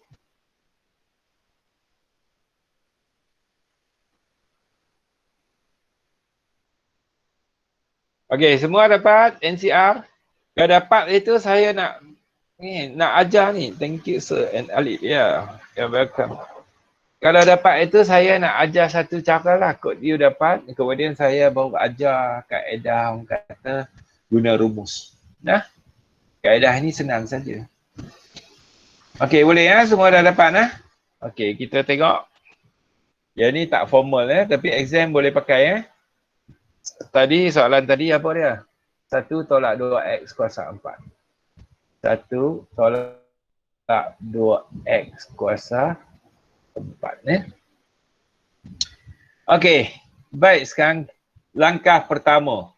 Okey, semua dapat NCR? Kalau dapat itu saya nak ajar ni. Thank you sir and Alip. You're welcome. Kalau dapat itu saya nak ajar satu cara lah. Kod you dapat, kemudian saya baru ajar kaedah orang kata guna rumus. Kaedah ni senang saja. Okey, boleh semua dah dapat Okey, kita tengok. Yang ni tak formal tapi exam boleh pakai Tadi soalan tadi apa dia? 1 tolak 2x kuasa 4. 1 tolak 2x kuasa 4 Okey, baik, sekarang langkah pertama.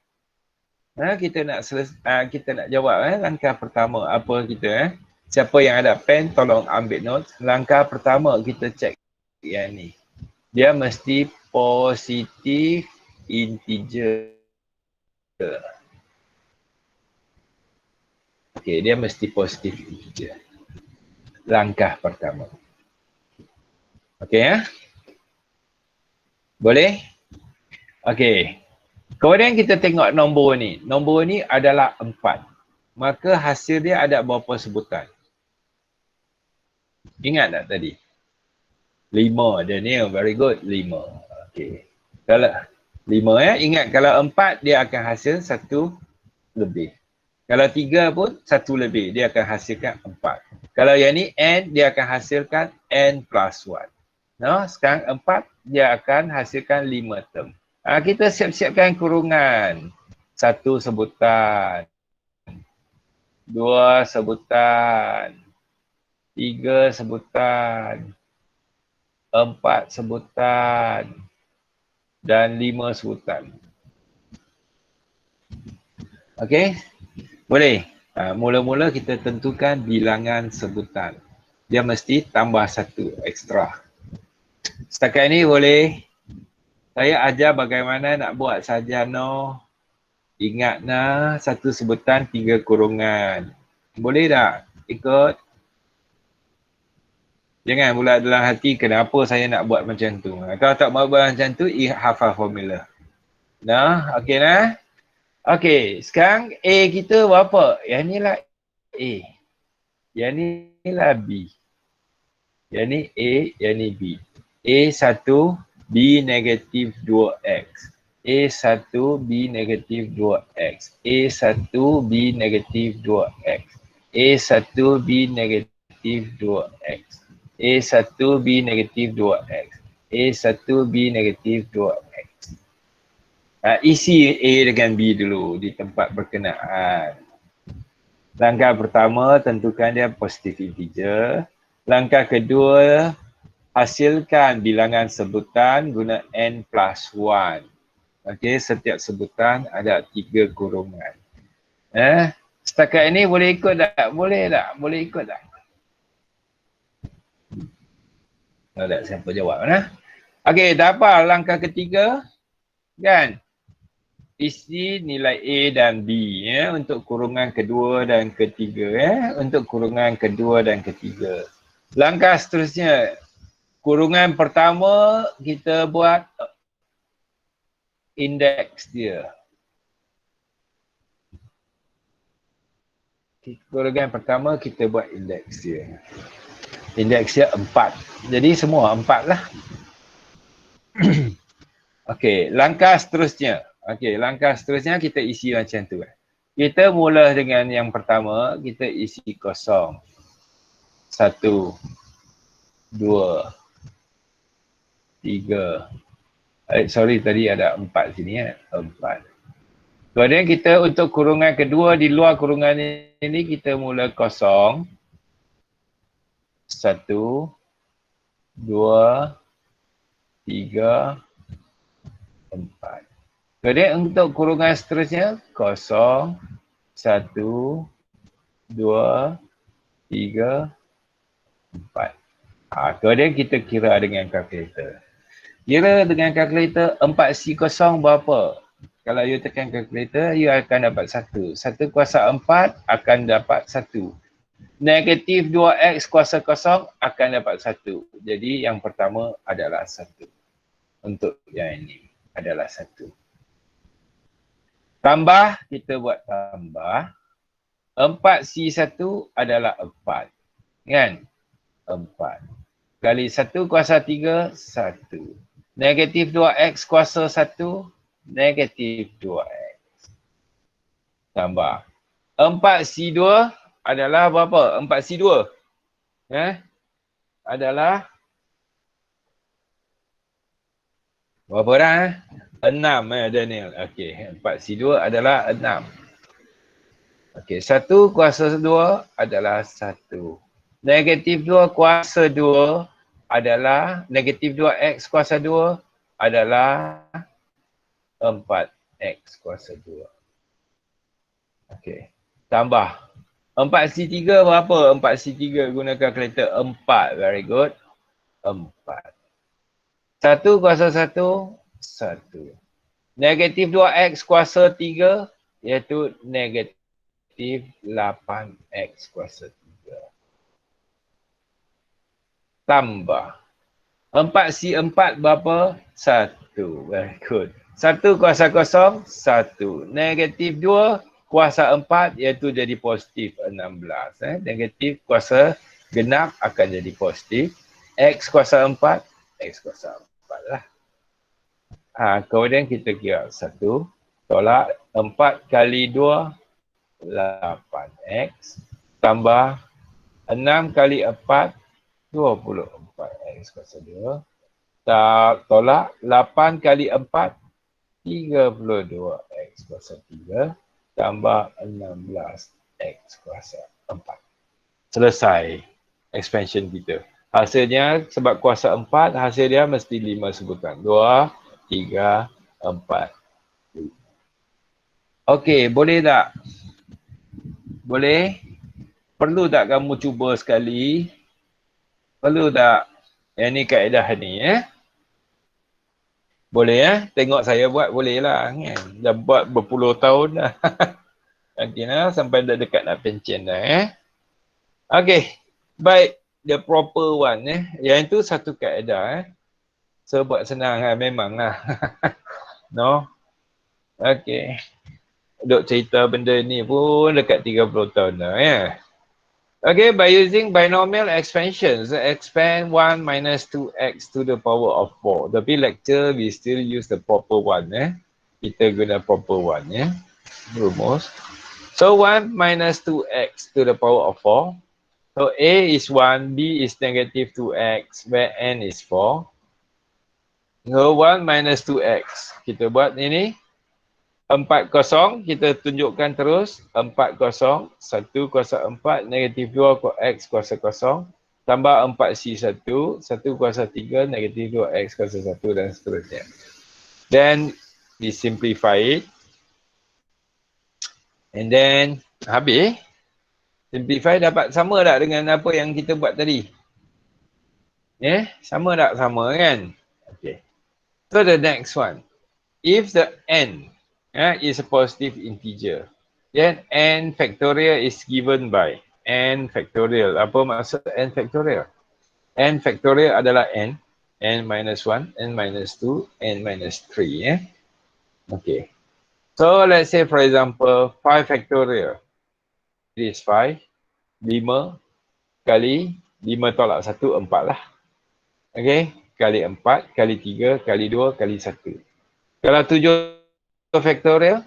Kita nak jawab langkah pertama apa kita Siapa yang ada pen tolong ambil note. Langkah pertama kita cek yang ni. Dia mesti positif integer. Okey, dia mesti positif integer. Langkah pertama. Okey Boleh? Okey. Kemudian kita tengok nombor ni. Nombor ni adalah 4. Maka hasil dia ada berapa sebutan? Ingat tak tadi? 5. Daniel, very good. 5. Okey. Kalau 5 ingat kalau 4 dia akan hasil 1 lebih. Kalau 3 pun 1 lebih. Dia akan hasilkan 4. Kalau yang ni n, dia akan hasilkan n plus 1. Sekarang 4 dia akan hasilkan 5 term. Kita siap-siapkan kurungan. 1 sebutan. 2 sebutan. 3 sebutan. 4 sebutan. Dan 5 sebutan. Okey? Boleh? Mula-mula kita tentukan bilangan sebutan. Dia mesti tambah 1 ekstra. Setakat ini boleh? Saya ajar bagaimana nak buat sarjana. Ingat 1 sebutan 3 kurungan. Boleh tak? Ikut? Jangan pula dalam hati kenapa saya nak buat macam tu. Kalau tak mau buat macam tu, hafal formula. Okey Okey, sekarang A kita berapa? Yang ni lah A. Yang ni lah B. Yang ni A, yang ni B. A 1, B negatif 2X. A1 B negatif 2X. A1 B negatif 2X. A1 B negatif 2X. A1 B negatif 2X. A1 B negatif 2X. Isi A dengan B dulu di tempat berkenaan. Langkah pertama, tentukan dia positif integer. Langkah kedua, hasilkan bilangan sebutan guna N plus 1. Okey, setiap sebutan ada 3 kurungan. Setakat ini boleh ikut tak? Boleh tak? Boleh ikut tak? Tak ada siapa jawab. Okey, dah apa langkah ketiga? Kan? Isi nilai A dan B ya, untuk kurungan kedua dan ketiga. Untuk kurungan kedua dan ketiga. Langkah seterusnya, kurungan pertama kita buat indeks dia. Kurungan pertama kita buat indeks dia. Indeks dia 4. Jadi semua 4 lah. Okey, langkah seterusnya. Langkah seterusnya kita isi macam tu. Kita mula dengan yang pertama, kita isi kosong. 1, 2, 3. Sorry, tadi ada 4 sini 4. Kemudian kita untuk kurungan kedua, di luar kurungan ini kita mula kosong. 1, 2, 3, 4. Kemudian untuk kurungan seterusnya, 0, 1, 2, 3, 4. Kemudian kita kira dengan kalkulator. Kira dengan kalkulator 4C0 berapa? Kalau you tekan kalkulator, you akan dapat 1. 1 kuasa 4 akan dapat 1. Negatif 2X kuasa 0 akan dapat 1. Jadi yang pertama adalah 1. Untuk yang ini adalah 1. Tambah, kita buat tambah. 4C1 adalah 4. Kan? 4. Kali 1 kuasa 3, 1. Negatif 2X kuasa 1, negatif 2X. Tambah. 4C2 adalah berapa? 4C2 adalah berapa dah? 6 Daniel. Okey, 4C2 adalah 6. Okey, 1 kuasa 2 adalah 1. Negatif 2 kuasa 2 adalah, negatif 2X kuasa 2 adalah 4X kuasa 2. Okey, tambah. 4C3 berapa? 4C3 guna kalkulator 4. Very good. 4. 1 kuasa 1, 1. Negatif 2X kuasa 3 iaitu negatif 8X kuasa 3. Tambah. 4C4 berapa? 1. Very good. 1 kuasa 0, 1. Negatif 2 kuasa 4 iaitu jadi positif 16. Negatif kuasa genap akan jadi positif. X kuasa 4, X kuasa 4 lah. Kemudian kita kira 1 tolak 4 kali 2, 8X. Tambah 6 kali 4, 24X kuasa 2. Tolak 8 kali 4, 32X kuasa 3. Tambah 16X kuasa 4. Selesai expansion kita. Hasilnya sebab kuasa 4, hasil dia mesti 5 sebutan. 2, 3, 4. Okey, boleh tak? Boleh? Perlu tak kamu cuba sekali? Perlu tak? Yang ni kaedah ni Boleh Tengok saya buat boleh lah kan? Dah buat berpuluh tahun dah. Okey lah, sampai dah dekat nak pencen dah Okey, baik. The proper one Yang itu satu kaedah So buat senang memang lah. No? Okey. Duk cerita benda ni pun dekat 30 tahun dah Okay, by using binomial expansions, expand 1 minus 2x to the power of 4. Tapi lecture, we still use the proper one kita guna proper one ya. Rumus. So 1 minus 2x to the power of 4. So A is 1, B is negative 2x, where N is 4. So 1 minus 2x. Kita buat ini. 4 kosong, kita tunjukkan terus. 4 kosong, 1 kuasa 4, negatif 2 x kuasa kosong. Tambah 4C1, 1 kuasa 3, negatif 2x kuasa 1 dan seterusnya. Then, we simplify it. And then, habis. Simplify dapat sama tak dengan apa yang kita buat tadi? Sama tak? Sama kan? Okay. So, the next one. If the n is a positive integer, then n factorial is given by n factorial. Apa maksud n factorial? N factorial adalah n minus 1, n minus 2, n minus 3. Okay. So let's say for example 5 factorial. It is 5. 5 kali 5 tolak 1, 4 lah. Okay. Kali 4, kali 3, kali 2, kali 1. Kalau 7 factorial,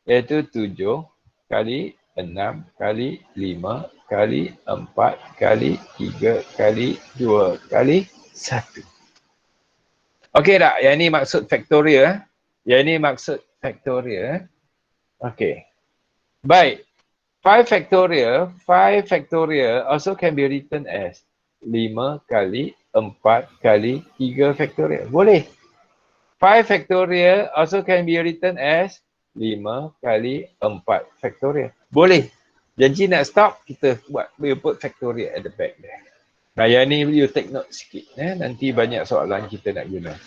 iaitu 7 kali 6 kali 5 kali 4 kali 3 kali 2 kali 1. Okey tak? Yang ni maksud factorial. Yang ni maksud factorial. Okey. Baik. 5 factorial also can be written as 5 kali 4 kali 3 factorial. Boleh. 5 factorial also can be written as 5 kali 4 factorial. Boleh. Janji nak stop, kita buat, we put factorial at the back there. Nah, yang ni you take note sikit. Nanti banyak soalan kita nak guna.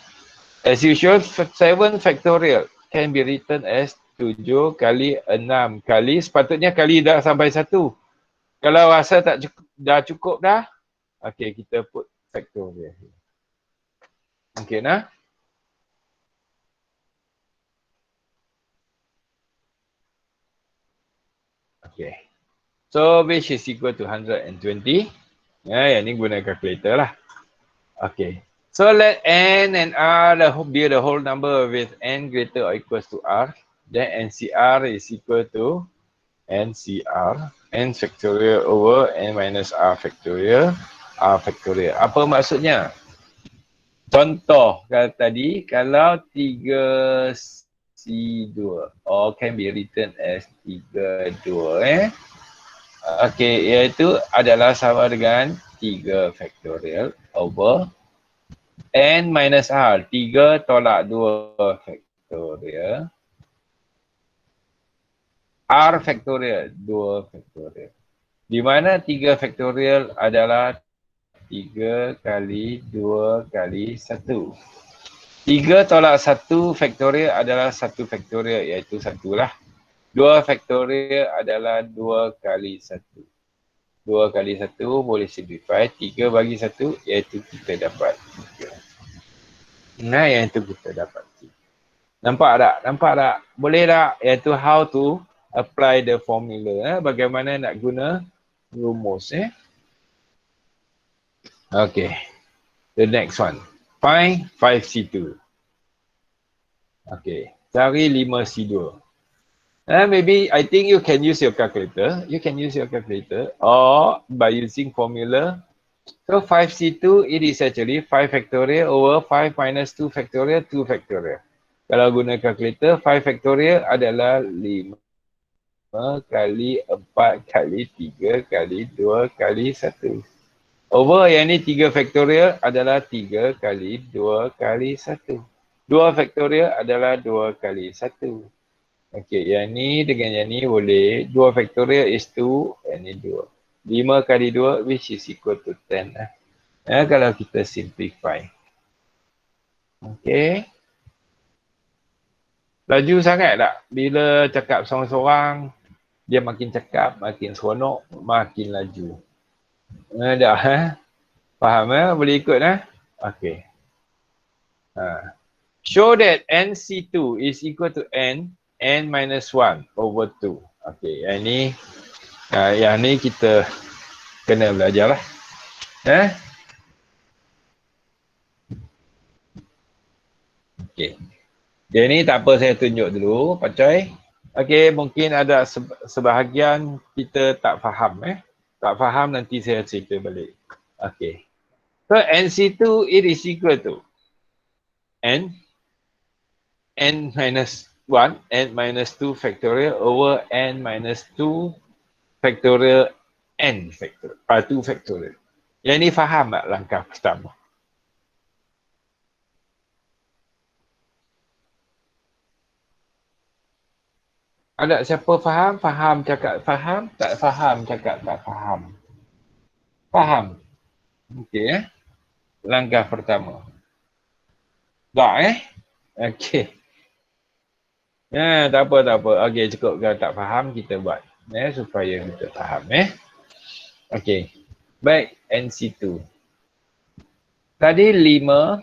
As usual, 7 factorial can be written as 7 kali 6 kali, sepatutnya kali dah sampai 1. Kalau rasa tak cukup, dah cukup dah, okay, kita put factorial. Okay, nah? Okay. So, which is equal to 120. Yang ni guna calculator lah. Okay. So, let n and r be the whole number with n greater or equals to r. Then NCR is equal to NCR. N factorial over n minus r factorial. R factorial. Apa maksudnya? Contoh tadi, kalau 3C2 or can be written as 32 okay, iaitu adalah sama dengan 3 factorial over n minus r, 3 tolak 2 factorial, r factorial, 2 factorial. Di mana 3 factorial adalah 3 kali 2 kali 1. 3 tolak 1 factorial adalah 1 factorial, iaitu 1 lah. 2 factorial adalah 2 kali 1. 2 kali 1 boleh simplify. 3 bagi 1 iaitu kita dapat 3. Nah, iaitu kita dapat 3. Nampak tak? Nampak tak? Boleh tak? Iaitu how to apply the formula. Bagaimana nak guna rumus. Okay. The next one. Find 5C2. Okay. Cari 5C2. Maybe I think you can use your calculator. You can use your calculator or by using formula. So 5C2 it is actually 5 factorial over 5 minus 2 factorial, 2 factorial. Kalau guna calculator, 5 factorial adalah 5 kali 4 kali 3 kali 2 kali 1. Over yang ni 3 factorial adalah 3 kali 2 kali 1. 2 factorial adalah 2 kali 1. Okey, yang ni dengan yang ni boleh. 2 factorial is 2, yang ni 2. 5 kali 2 which is equal to 10 lah. Kalau kita simplify. Okey. Laju sangat tak? Bila cakap seorang-seorang, dia makin cakap, makin seronok, makin laju. Dah, faham Boleh ikut Okey. Show that NC2 is equal to n minus 1 over 2. Okey, yang ni kita kena belajar lah. Okey. Dia ni tak apa saya tunjuk dulu, Pak Choi. Okey, mungkin ada sebahagian kita tak faham Tak faham nanti saya cerita balik. Okey. So NC2 it is equal to n minus 1, n minus 2 factorial over n minus 2 factorial n factorial. 2 factorial. Yang ni faham tak langkah pertama? Ada siapa faham? Faham cakap faham, tak faham cakap tak faham. Faham? Okey Langkah pertama. Tak Okey. Tak apa tak apa. Okey cukup kalau tak faham kita buat supaya kita faham Okey. Baik NC2. Tadi 5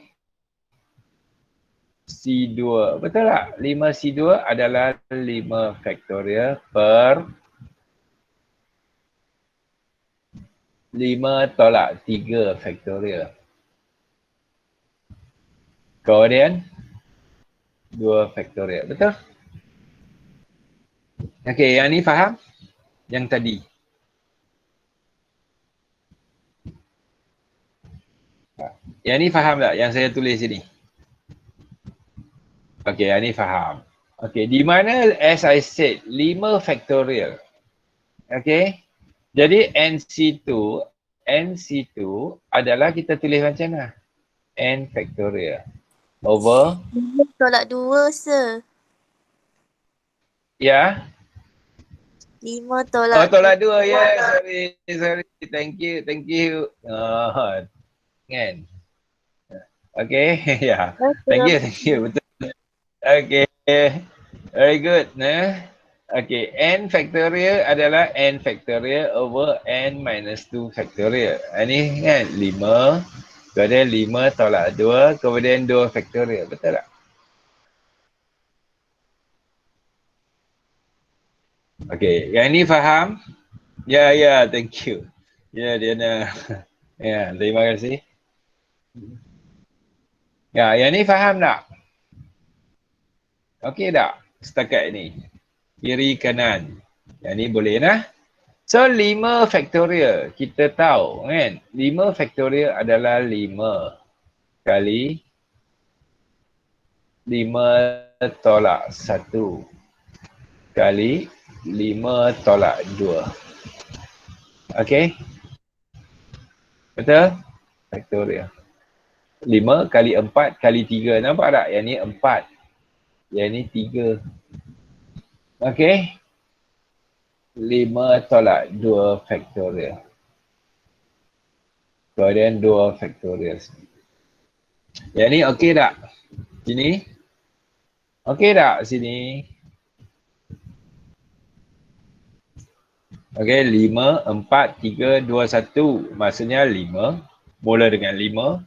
C2. Betul tak? 5 C2 adalah 5 faktorial per 5 tolak 3 faktorial. Kemudian 2 faktorial. Betul? Okey, yang ni faham? Yang tadi. Yang ni faham tak? Yang saya tulis sini. Okey, yang ni faham. Okey, di mana as I said 5 faktorial. Okey. Jadi NC2 adalah kita tulis macam mana? N faktorial over 5 tolak 2 sir. Ya. 5 tolak tolak 2 ya. Sorry. Thank you. Kan. Okey, ya. Thank you. Betul. Okey. Very good. Okey, n factorial adalah n factorial over n minus 2 factorial. Ini kan 5, kemudian 5 tolak 2, kemudian 2 factorial. Betul tak? Okey, yang ni faham? Ya, thank you. Ya, Diana. Ya, terima kasih. Ya, yang ni faham tak? Okey tak? Setakat ni. Kiri kanan. Yang ni boleh lah. So 5 factorial. Kita tahu kan? 5 factorial adalah 5 kali 5 tolak 1 kali 5 tolak 2. Okey? Betul? Factorial. 5 kali 4 kali 3. Nampak tak? Yang ni 4. Yang ni 3. Okey? 5 tolak 2 factorial. Kemudian 2 factorial. Yang ni okey tak? Sini? Okey tak sini? Okey, 5, 4, 3, 2, 1. Maksudnya 5. Mula dengan 5.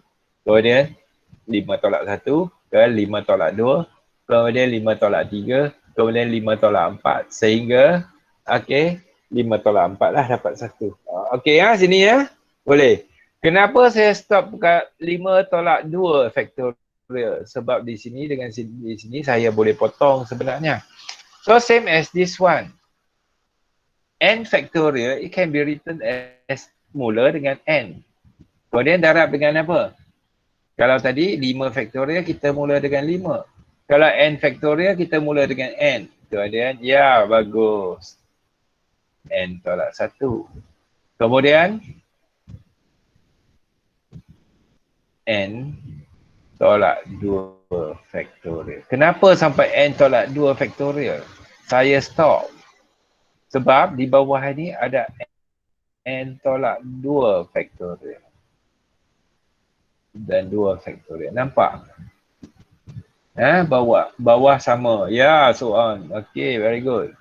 Kemudian 5 tolak 1. Kemudian 5 tolak 2. Kemudian 5 tolak 3. Kemudian 5 tolak 4. Sehingga, okey, 5 tolak 4 lah dapat 1. Okey sini Boleh. Kenapa saya stop kat 5 tolak 2 factorial? Sebab di sini dengan di sini saya boleh potong sebenarnya. So same as this one. N factorial, it can be written as mula dengan N. Kemudian darab dengan apa? Kalau tadi 5 factorial, kita mula dengan 5. Kalau N factorial, kita mula dengan N. Kemudian, ya bagus. N tolak 1. Kemudian, N tolak 2 factorial. Kenapa sampai N tolak 2 factorial? Saya stop. Sebab di bawah ini ada N tolak 2 factorial. Dan 2 factorial. Nampak? Bawah sama. Ya, so on. Okay, very good.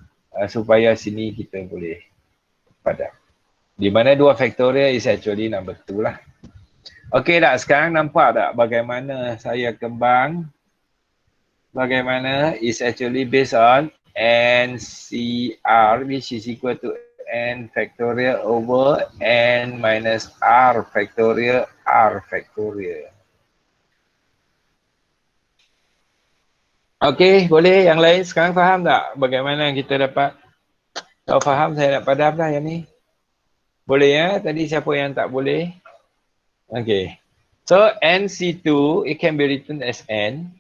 Supaya sini kita boleh padat. Di mana 2 factorial is actually number 2 lah. Okay tak? Sekarang nampak tak bagaimana saya kembang? Bagaimana is actually based on NCR which is equal to N factorial over N minus R factorial R factorial. Okey, boleh. Yang lain sekarang faham tak bagaimana kita dapat? Kalau faham saya nak padam dah yang ni. Boleh ya? Tadi siapa yang tak boleh? Okey. So NC2 it can be written as N.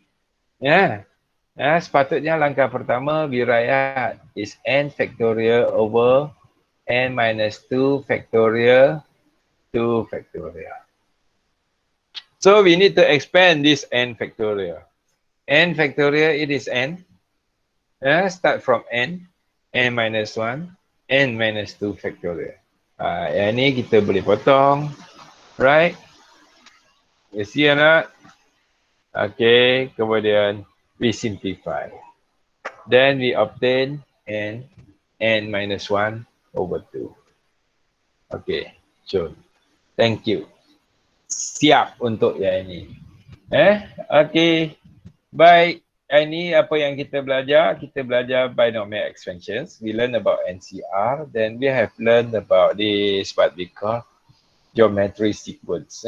Ya. Ya, sepatutnya langkah pertama dirayat is N factorial over N minus 2 factorial 2 factorial. So we need to expand this N factorial. N factorial it is N. Start from N minus 1, N minus 2 factorial. Yang ni kita boleh potong. Right? You see or not? Okay, kemudian we simplify. Then we obtain N minus 1 over 2. Okay, sure. Thank you. Siap untuk yang ini. Okay. Baik. Ini apa yang kita belajar? Kita belajar binomial expansions. We learn about NCR. Then we have learned about this what we call geometry sequence.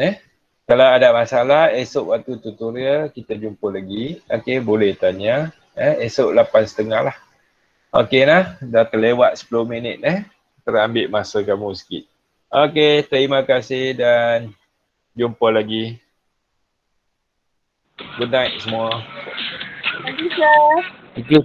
Kalau ada masalah, esok waktu tutorial kita jumpa lagi. Okay, boleh tanya. Esok 8.30 lah. Okay lah, dah terlewat 10 minit. Terambil masa kamu sikit. Okay, terima kasih dan jumpa lagi. Good night semua. Thank you, sir. Thank you.